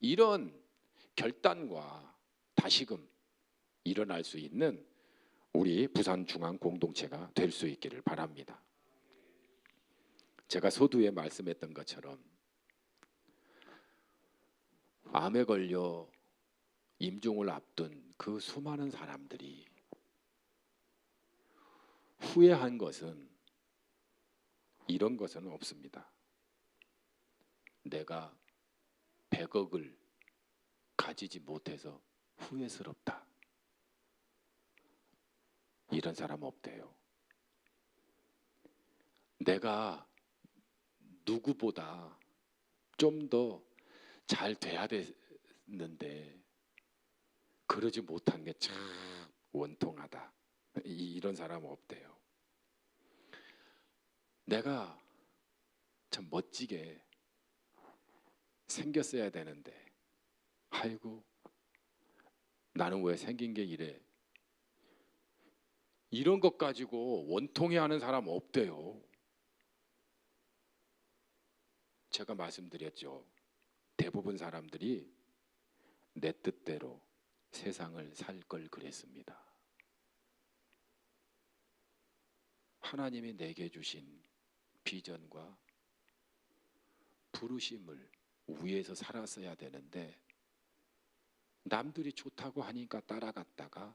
이런 결단과 다시금 일어날 수 있는 우리 부산중앙 공동체가 될 수 있기를 바랍니다. 제가 서두에 말씀했던 것처럼 암에 걸려 임종을 앞둔 그 수많은 사람들이 후회한 것은 이런 것은 없습니다. 내가 100억을 가지지 못해서 후회스럽다. 이런 사람 없대요. 내가 누구보다 좀 더 잘 돼야 됐는데 그러지 못한 게 참 원통하다. 이런 사람은 없대요. 내가 참 멋지게 생겼어야 되는데 아이고 나는 왜 생긴 게 이래. 이런 것 가지고 원통해하는 사람 없대요. 제가 말씀드렸죠. 대부분 사람들이 내 뜻대로 세상을 살 걸 그랬습니다. 하나님이 내게 주신 비전과 부르심을 위해서 살았어야 되는데 남들이 좋다고 하니까 따라갔다가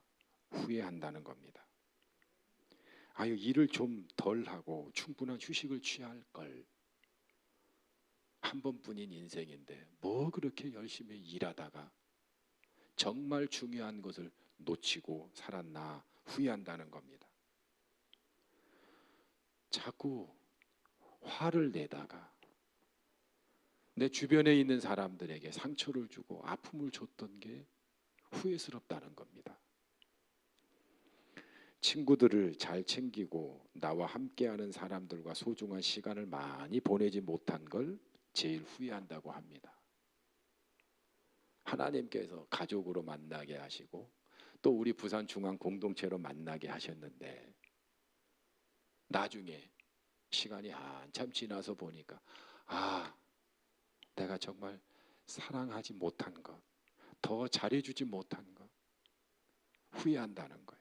후회한다는 겁니다. 아유, 일을 좀 덜 하고 충분한 휴식을 취할 걸. 한 번뿐인 인생인데 뭐 그렇게 열심히 일하다가 정말 중요한 것을 놓치고 살았나 후회한다는 겁니다. 자꾸 화를 내다가 내 주변에 있는 사람들에게 상처를 주고 아픔을 줬던 게 후회스럽다는 겁니다. 친구들을 잘 챙기고 나와 함께하는 사람들과 소중한 시간을 많이 보내지 못한 걸 제일 후회한다고 합니다. 하나님께서 가족으로 만나게 하시고 또 우리 부산 중앙 공동체로 만나게 하셨는데 나중에 시간이 한참 지나서 보니까 내가 정말 사랑하지 못한 것, 더 잘해주지 못한 것 후회한다는 거예요.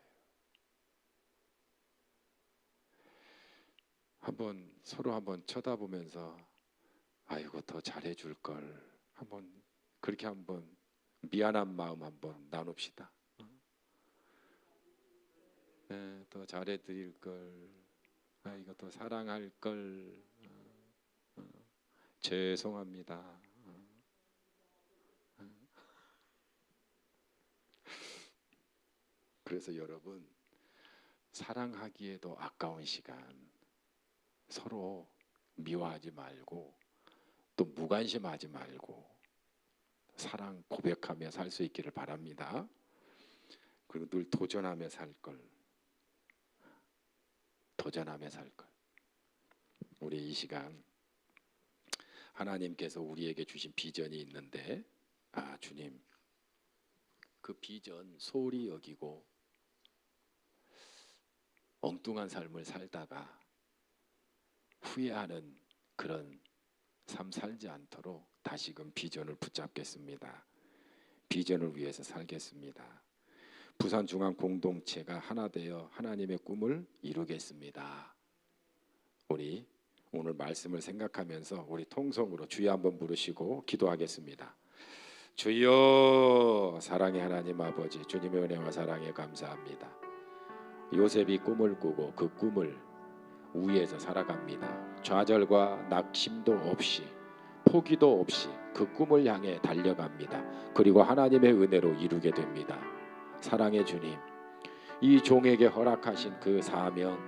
서로 한번 쳐다보면서 아이고 더 잘해줄 걸 그렇게 한번 미안한 마음 한번 나눕시다. 네, 더 잘해드릴 걸, 아이고 더 사랑할 걸, 죄송합니다. 그래서 여러분 사랑하기에도 아까운 시간 서로 미워하지 말고 또 무관심하지 말고 사랑 고백하며 살 수 있기를 바랍니다. 그리고 늘 도전하며 살 걸. 우리 이 시간 하나님께서 우리에게 주신 비전이 있는데 주님 그 비전 소홀히 여기고 엉뚱한 삶을 살다가 후회하는 그런 삶 살지 않도록 다시금 비전을 붙잡겠습니다. 비전을 위해서 살겠습니다. 부산중앙 공동체가 하나 되어 하나님의 꿈을 이루겠습니다. 우리 오늘 말씀을 생각하면서 우리 통성으로 주여 한번 부르시고 기도하겠습니다. 주여, 사랑의 하나님 아버지, 주님의 은혜와 사랑에 감사합니다. 요셉이 꿈을 꾸고 그 꿈을 위에서 살아갑니다. 좌절과 낙심도 없이 포기도 없이 그 꿈을 향해 달려갑니다. 그리고 하나님의 은혜로 이루게 됩니다. 사랑의 주님, 이 종에게 허락하신 그 사명,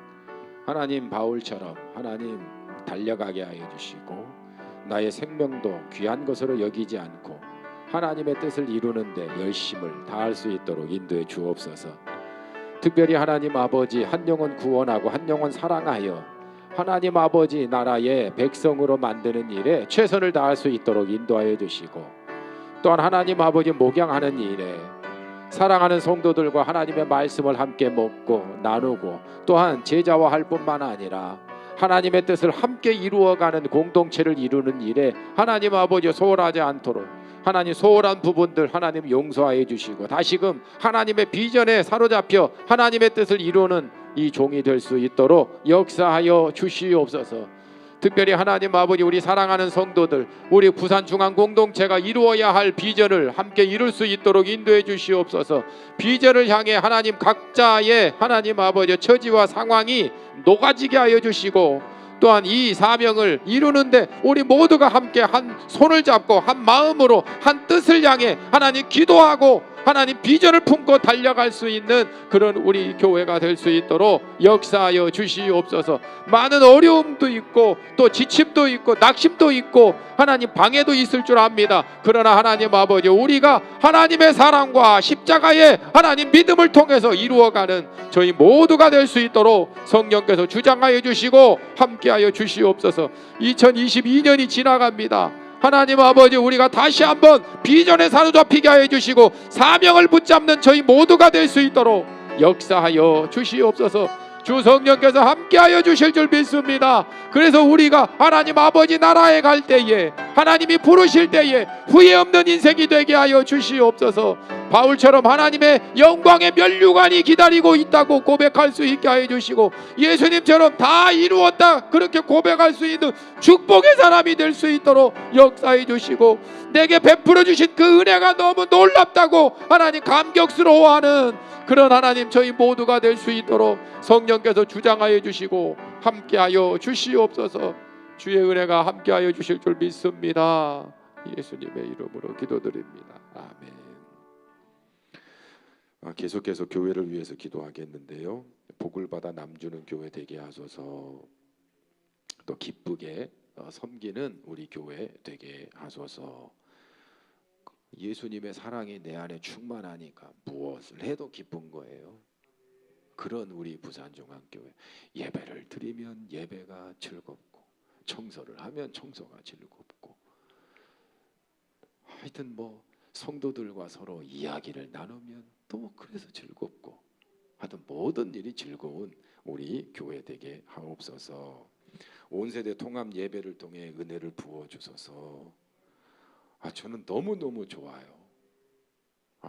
하나님 바울처럼 하나님 달려가게 하여 주시고 나의 생명도 귀한 것으로 여기지 않고 하나님의 뜻을 이루는데 열심을 다할 수 있도록 인도해 주옵소서. 특별히 하나님 아버지 한 영혼 구원하고 한 영혼 사랑하여 하나님 아버지 나라의 백성으로 만드는 일에 최선을 다할 수 있도록 인도하여 주시고 또한 하나님 아버지 목양하는 일에 사랑하는 성도들과 하나님의 말씀을 함께 먹고 나누고 또한 제자화할 뿐만 아니라 하나님의 뜻을 함께 이루어가는 공동체를 이루는 일에 하나님 아버지 소홀하지 않도록 하나님 소홀한 부분들 하나님 용서하여 주시고 다시금 하나님의 비전에 사로잡혀 하나님의 뜻을 이루는 이 종이 될 수 있도록 역사하여 주시옵소서. 특별히 하나님 아버지 우리 사랑하는 성도들 우리 부산중앙공동체가 이루어야 할 비전을 함께 이룰 수 있도록 인도해 주시옵소서. 비전을 향해 하나님 각자의 하나님 아버지 처지와 상황이 녹아지게 하여 주시고 또한 이 사명을 이루는데 우리 모두가 함께 한 손을 잡고 한 마음으로 한 뜻을 향해 하나님 기도하고 하나님 비전을 품고 달려갈 수 있는 그런 우리 교회가 될 수 있도록 역사하여 주시옵소서. 많은 어려움도 있고 또 지침도 있고 낙심도 있고 하나님 방해도 있을 줄 압니다. 그러나 하나님 아버지, 우리가 하나님의 사랑과 십자가의 하나님 믿음을 통해서 이루어가는 저희 모두가 될 수 있도록 성령께서 주장하여 주시고 함께하여 주시옵소서. 2022년이 지나갑니다. 하나님 아버지, 우리가 다시 한번 비전에 사로잡히게 하여 주시고 사명을 붙잡는 저희 모두가 될 수 있도록 역사하여 주시옵소서. 주 성령께서 함께하여 주실 줄 믿습니다. 그래서 우리가 하나님 아버지 나라에 갈 때에, 하나님이 부르실 때에 후회 없는 인생이 되게 하여 주시옵소서. 바울처럼 하나님의 영광의 면류관이 기다리고 있다고 고백할 수 있게 하여 주시고, 예수님처럼 다 이루었다 그렇게 고백할 수 있는 축복의 사람이 될 수 있도록 역사해 주시고, 내게 베풀어 주신 그 은혜가 너무 놀랍다고 하나님 감격스러워하는 그런 하나님 저희 모두가 될 수 있도록 성령께서 주장하여 주시고 함께하여 주시옵소서. 주의 은혜가 함께하여 주실 줄 믿습니다. 예수님의 이름으로 기도드립니다. 아멘. 계속해서 교회를 위해서 기도하겠는데요, 복을 받아 남주는 교회 되게 하소서. 또 기쁘게 섬기는 우리 교회 되게 하소서. 예수님의 사랑이 내 안에 충만하니까 무엇을 해도 기쁜 거예요. 그런 우리 부산중앙교회, 예배를 드리면 예배가 즐겁고, 청소를 하면 청소가 즐겁고, 하여튼 뭐 성도들과 서로 이야기를 나누면 또 그래서 즐겁고, 하여튼 모든 일이 즐거운 우리 교회 되게 하옵소서. 온 세대 통합 예배를 통해 은혜를 부어 주소서. 저는 너무너무 좋아요.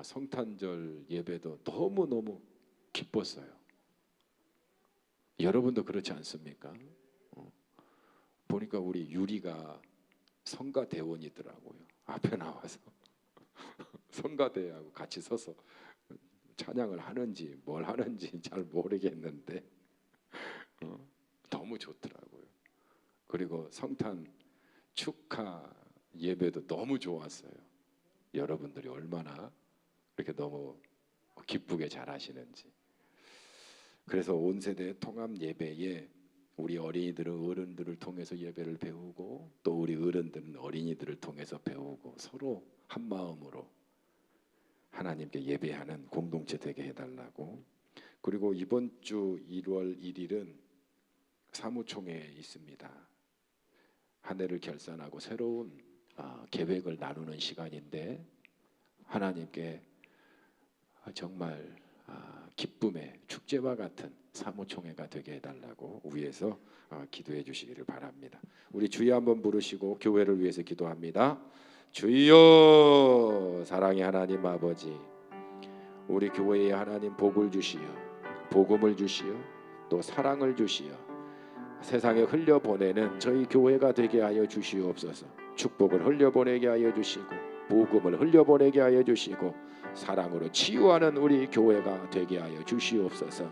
성탄절 예배도 너무너무 기뻤어요. 여러분도 그렇지 않습니까? 보니까 우리 유리가 성가대원이더라고요. 앞에 나와서 성가대하고 같이 서서 찬양을 하는지 뭘 하는지 잘 모르겠는데 너무 좋더라고요. 그리고 성탄 축하 예배도 너무 좋았어요. 여러분들이 얼마나 그렇게 너무 기쁘게 잘 하시는지. 그래서 온 세대 통합 예배에 우리 어린이들은 어른들을 통해서 예배를 배우고, 또 우리 어른들은 어린이들을 통해서 배우고, 서로 한 마음으로 하나님께 예배하는 공동체 되게 해달라고. 그리고 이번 주 1월 1일은 사무총회 있습니다. 한 해를 결산하고 새로운 계획을 나누는 시간인데, 하나님께 정말 기쁨의 축제와 같은 사무총회가 되게 해달라고 위에서 기도해 주시기를 바랍니다. 우리 주여 한번 부르시고 교회를 위해서 기도합니다. 주여, 사랑의 하나님 아버지, 우리 교회에 하나님 복을 주시어, 복음을 주시어, 또 사랑을 주시어 세상에 흘려보내는 저희 교회가 되게 하여 주시옵소서. 축복을 흘려보내게 하여 주시고, 복음을 흘려보내게 하여 주시고, 사랑으로 치유하는 우리 교회가 되게 하여 주시옵소서.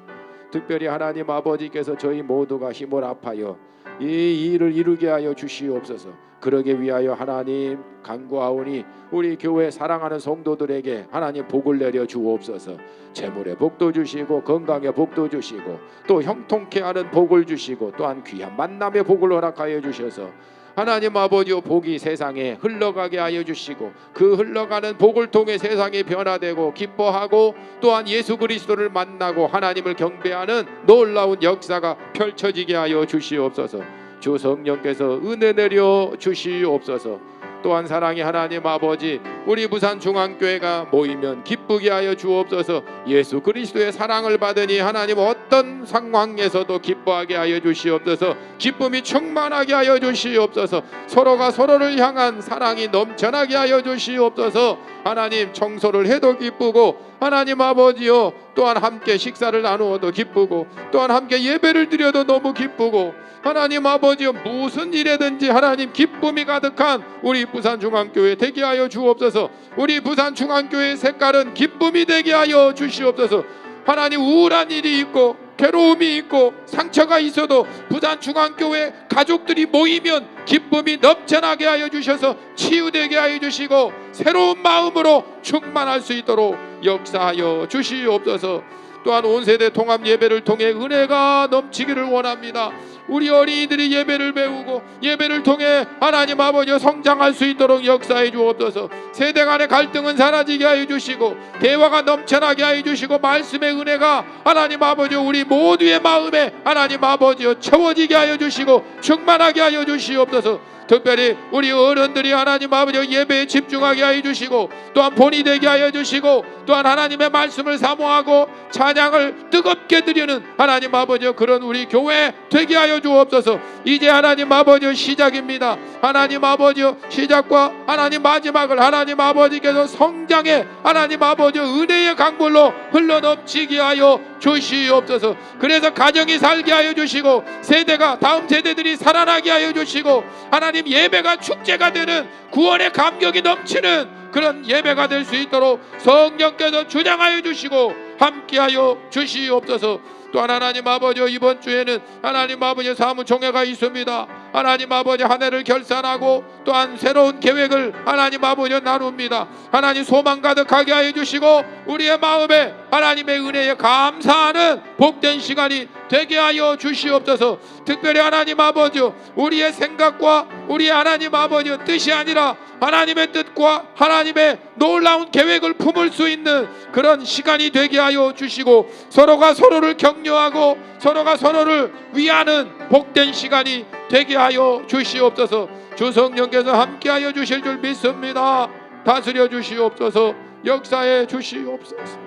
특별히 하나님 아버지께서 저희 모두가 힘을 합하여 이 일을 이루게 하여 주시옵소서. 그러기 위하여 하나님 간구하오니 우리 교회 사랑하는 성도들에게 하나님 복을 내려 주옵소서. 재물의 복도 주시고, 건강의 복도 주시고, 또 형통케 하는 복을 주시고, 또한 귀한 만남의 복을 허락하여 주셔서 하나님 아버지여, 복이 세상에 흘러가게 하여 주시고, 그 흘러가는 복을 통해 세상이 변화되고 기뻐하고, 또한 예수 그리스도를 만나고 하나님을 경배하는 놀라운 역사가 펼쳐지게 하여 주시옵소서. 주 성령께서 은혜 내려 주시옵소서. 또한 사랑의 하나님 아버지, 우리 부산중앙교회가 모이면 기쁘게 하여 주옵소서. 예수 그리스도의 사랑을 받으니 하나님 어떤 상황에서도 기뻐하게 하여 주시옵소서. 기쁨이 충만하게 하여 주시옵소서. 서로가 서로를 향한 사랑이 넘쳐나게 하여 주시옵소서. 하나님 청소를 해도 기쁘고, 하나님 아버지여, 또한 함께 식사를 나누어도 기쁘고, 또한 함께 예배를 드려도 너무 기쁘고, 하나님 아버지여, 무슨 일에든지 하나님 기쁨이 가득한 우리 부산중앙교회 되게 하여 주옵소서. 우리 부산중앙교회의 색깔은 기쁨이 되게 하여 주시옵소서. 하나님 우울한 일이 있고 괴로움이 있고 상처가 있어도 부산중앙교회 가족들이 모이면 기쁨이 넘쳐나게 하여 주셔서 치유되게 하여 주시고, 새로운 마음으로 충만할 수 있도록 역사하여 주시옵소서. 또한 온 세대 통합 예배를 통해 은혜가 넘치기를 원합니다. 우리 어린이들이 예배를 배우고 예배를 통해 하나님 아버지 성장할 수 있도록 역사해 주옵소서. 세대 간의 갈등은 사라지게 하여 주시고 대화가 넘쳐나게 하여 주시고 말씀의 은혜가 하나님 아버지 우리 모두의 마음에 하나님 아버지 채워지게 하여 주시고 충만하게 하여 주시옵소서. 특별히 우리 어른들이 하나님 아버지 예배에 집중하게 하여 주시고 또한 본이 되게 하여 주시고 또한 하나님의 말씀을 사모하고 찬양을 뜨겁게 드리는 하나님 아버지 그런 우리 교회 되게 하여 주옵소서. 이제 하나님 아버지 시작입니다. 하나님 아버지 시작과 하나님 마지막을 하나님 아버지께서 성장의 하나님 아버지 은혜의 강물로 흘러넘치게 하여 주시옵소서. 그래서 가정이 살게 하여 주시고 세대가 다음 세대들이 살아나게 하여 주시고 하나님 예배가 축제가 되는 구원의 감격이 넘치는 그런 예배가 될 수 있도록 성령께서 주장하여 주시고 함께하여 주시옵소서. 또한 하나님 아버지 이번 주에는 하나님 아버지 사무총회가 있습니다. 하나님 아버지 한 해를 결산하고 또한 새로운 계획을 하나님 아버지 나눕니다. 하나님 소망 가득하게 하여 주시고 우리의 마음에 하나님의 은혜에 감사하는 복된 시간이 되게 하여 주시옵소서. 특별히 하나님 아버지 우리의 생각과 우리의 하나님 아버지 뜻이 아니라 하나님의 뜻과 하나님의 놀라운 계획을 품을 수 있는 그런 시간이 되게 하여 주시고 서로가 서로를 격려하고 서로가 서로를 위하는 복된 시간이 되게 하여 주시옵소서. 주 성령께서 함께하여 주실 줄 믿습니다. 다스려 주시옵소서. 역사해 주시옵소서.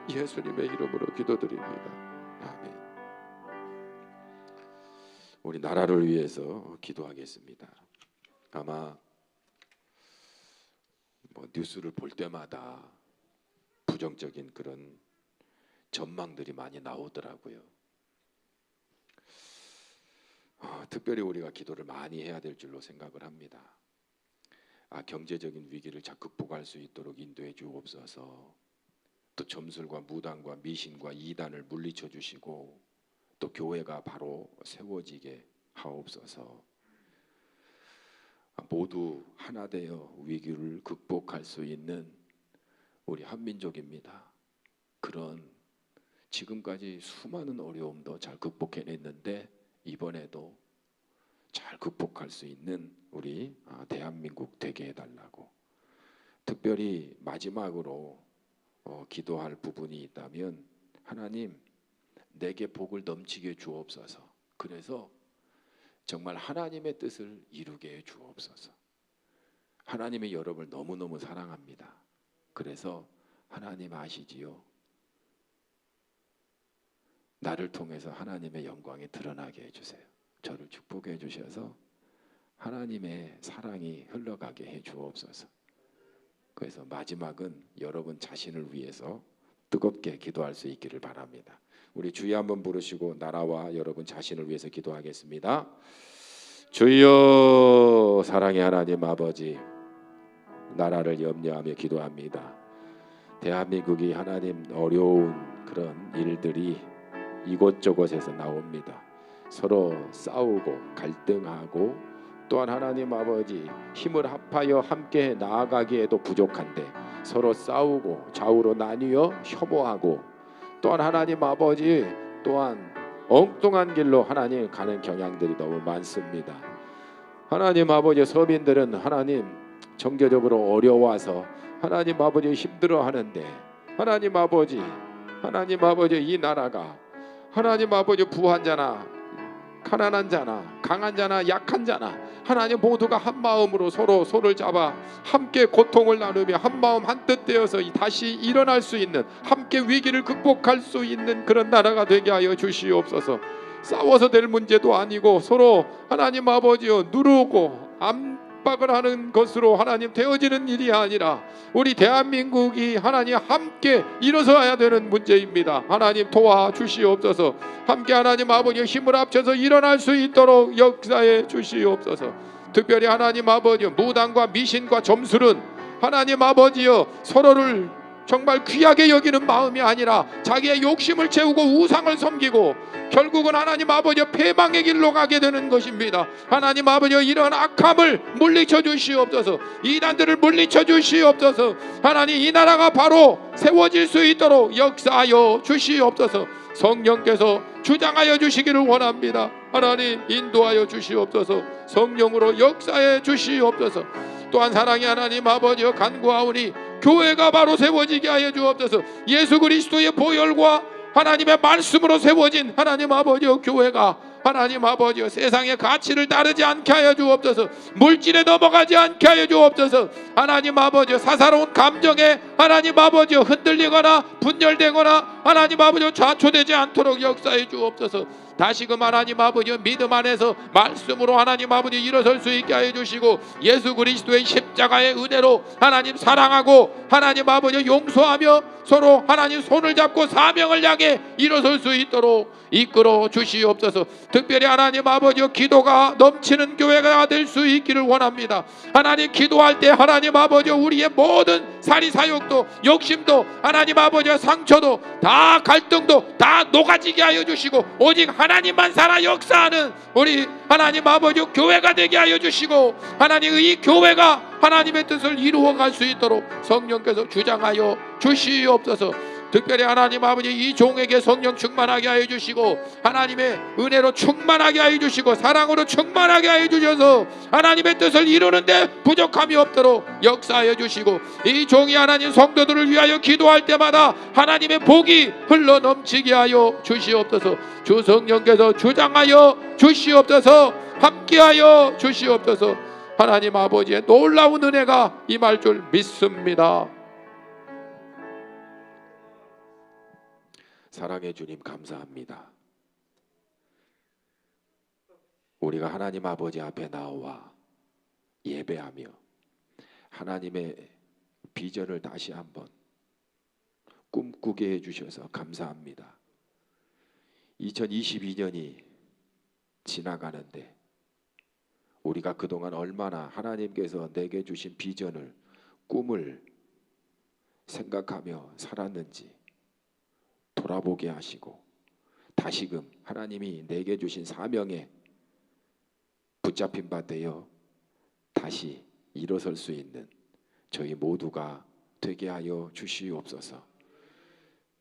예수님의 이름으로 기도드립니다. 아멘. 우리 나라를 위해서 기도하겠습니다. 아마 뉴스를 볼 때마다 부정적인 그런 전망들이 많이 나오더라고요. 특별히 우리가 기도를 많이 해야 될 줄로 생각을 합니다. 경제적인 위기를 잘 극복할 수 있도록 인도해 주옵소서. 또 점술과 무당과 미신과 이단을 물리쳐 주시고 또 교회가 바로 세워지게 하옵소서. 모두 하나 되어 위기를 극복할 수 있는 우리 한민족입니다. 그런 지금까지 수많은 어려움도 잘 극복해냈는데 이번에도 잘 극복할 수 있는 우리 대한민국 되게 해달라고. 특별히 마지막으로 기도할 부분이 있다면 하나님 내게 복을 넘치게 주옵소서. 그래서 정말 하나님의 뜻을 이루게 해 주옵소서. 하나님의 여러분을 너무너무 사랑합니다. 그래서 하나님 아시지요? 나를 통해서 하나님의 영광이 드러나게 해주세요. 저를 축복해 주셔서 하나님의 사랑이 흘러가게 해 주옵소서. 그래서 마지막은 여러분 자신을 위해서 뜨겁게 기도할 수 있기를 바랍니다. 우리 주여 한번 부르시고 나라와 여러분 자신을 위해서 기도하겠습니다. 주여 사랑의 하나님 아버지, 나라를 염려하며 기도합니다. 대한민국이 하나님 어려운 그런 일들이 이곳저곳에서 나옵니다. 서로 싸우고 갈등하고 또한 하나님 아버지 힘을 합하여 함께 나아가기에도 부족한데 서로 싸우고 좌우로 나뉘어 혐오하고 또한 하나님 아버지 또한 엉뚱한 길로 하나님 가는 경향들이 너무 많습니다. 하나님 아버지 서민들은 하나님 정교적으로 어려워서 하나님 아버지 힘들어하는데 하나님 아버지 이 나라가 하나님 아버지 부한 자나 가난한 자나 강한 자나 약한 자나 하나님 모두가 한 마음으로 서로 손을 잡아 함께 고통을 나누며 한 마음 한뜻 되어서 다시 일어날 수 있는 함께 위기를 극복할 수 있는 그런 나라가 되게 하여 주시옵소서. 싸워서 될 문제도 아니고 서로 하나님 아버지여 누르고 압박을 하는 것으로 하나님 되어지는 일이 아니라 우리 대한민국이 하나님 함께 일어서야 되는 문제입니다. 하나님 도와주시옵소서. 함께 하나님 아버지 힘을 합쳐서 일어날 수 있도록 역사해 주시옵소서. 특별히 하나님 아버지 무당과 미신과 점술은 하나님 아버지여 서로를 정말 귀하게 여기는 마음이 아니라 자기의 욕심을 채우고 우상을 섬기고 결국은 하나님 아버지 패망의 길로 가게 되는 것입니다. 하나님 아버지 이런 악함을 물리쳐 주시옵소서. 이단들을 물리쳐 주시옵소서. 하나님 이 나라가 바로 세워질 수 있도록 역사하여 주시옵소서. 성령께서 주장하여 주시기를 원합니다. 하나님 인도하여 주시옵소서. 성령으로 역사해 주시옵소서. 또한 사랑의 하나님 아버지여 간구하오니 교회가 바로 세워지게 하여 주옵소서. 예수 그리스도의 보혈과 하나님의 말씀으로 세워진 하나님 아버지여 교회가 하나님 아버지여 세상의 가치를 따르지 않게 하여 주옵소서. 물질에 넘어가지 않게 하여 주옵소서. 하나님 아버지여 사사로운 감정에 하나님 아버지여 흔들리거나 분열되거나 하나님 아버지여 좌초되지 않도록 역사해 주옵소서. 다시금 하나님 아버지 믿음 안에서 말씀으로 하나님 아버지 일어설 수 있게 하여 주시고 예수 그리스도의 십자가의 은혜로 하나님 사랑하고 하나님 아버지 용서하며 서로 하나님 손을 잡고 사명을 향해 일어설 수 있도록 이끌어 주시옵소서. 특별히 하나님 아버지 기도가 넘치는 교회가 될 수 있기를 원합니다. 하나님 기도할 때 하나님 아버지 우리의 모든 사리사욕도 욕심도 하나님 아버지 상처도 다 갈등도 다 녹아지게 하여 주시고 오직 하나님만 살아 역사하는 우리 하나님 아버지 교회가 되게 하여 주시고 하나님 이 교회가 하나님의 뜻을 이루어갈 수 있도록 성령께서 주장하여 주시옵소서. 특별히 하나님 아버지 이 종에게 성령 충만하게 하여 주시고 하나님의 은혜로 충만하게 하여 주시고 사랑으로 충만하게 하여 주셔서 하나님의 뜻을 이루는데 부족함이 없도록 역사하여 주시고 이 종이 하나님 성도들을 위하여 기도할 때마다 하나님의 복이 흘러넘치게 하여 주시옵소서. 주 성령께서 주장하여 주시옵소서. 함께하여 주시옵소서. 하나님 아버지의 놀라운 은혜가 임할 줄 믿습니다. 사랑의 주님 감사합니다. 우리가 하나님 아버지 앞에 나와 예배하며 하나님의 비전을 다시 한번 꿈꾸게 해주셔서 감사합니다. 2022년이 지나가는데 우리가 그동안 얼마나 하나님께서 내게 주신 비전을 꿈을 생각하며 살았는지 돌아보게 하시고 다시금 하나님이 내게 주신 사명에 붙잡힌 바 되어 다시 일어설 수 있는 저희 모두가 되게 하여 주시옵소서.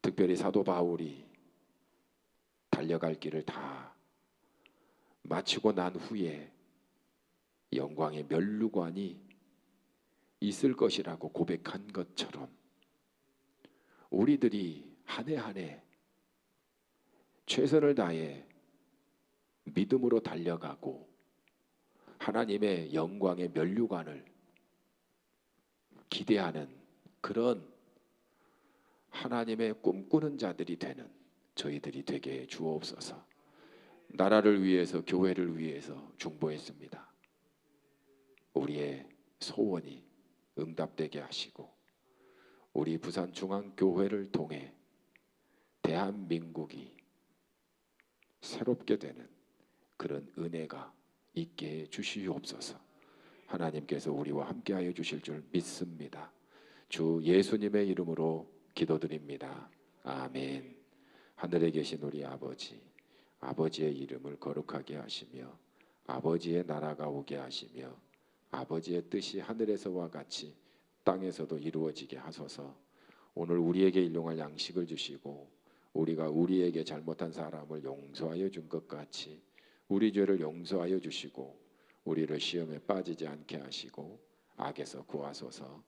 특별히 사도 바울이 달려갈 길을 다 마치고 난 후에 영광의 면류관이 있을 것이라고 고백한 것처럼 우리들이 한 해 한 해 최선을 다해 믿음으로 달려가고 하나님의 영광의 면류관을 기대하는 그런 하나님의 꿈꾸는 자들이 되는 저희들이 되게 주옵소서. 나라를 위해서 교회를 위해서 중보했습니다. 우리의 소원이 응답되게 하시고 우리 부산중앙교회를 통해 대한민국이 새롭게 되는 그런 은혜가 있게 해주시옵소서. 하나님께서 우리와 함께하여 주실 줄 믿습니다. 주 예수님의 이름으로 기도드립니다. 아멘. 하늘에 계신 우리 아버지, 아버지의 이름을 거룩하게 하시며 아버지의 나라가 오게 하시며 아버지의 뜻이 하늘에서와 같이 땅에서도 이루어지게 하소서. 오늘 우리에게 일용할 양식을 주시고 우리가 우리에게 잘못한 사람을 용서하여 준 것 같이 우리 죄를 용서하여 주시고 우리를 시험에 빠지지 않게 하시고 악에서 구하소서.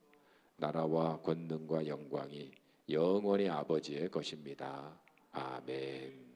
나라와 권능과 영광이 영원히 아버지의 것입니다. 아멘.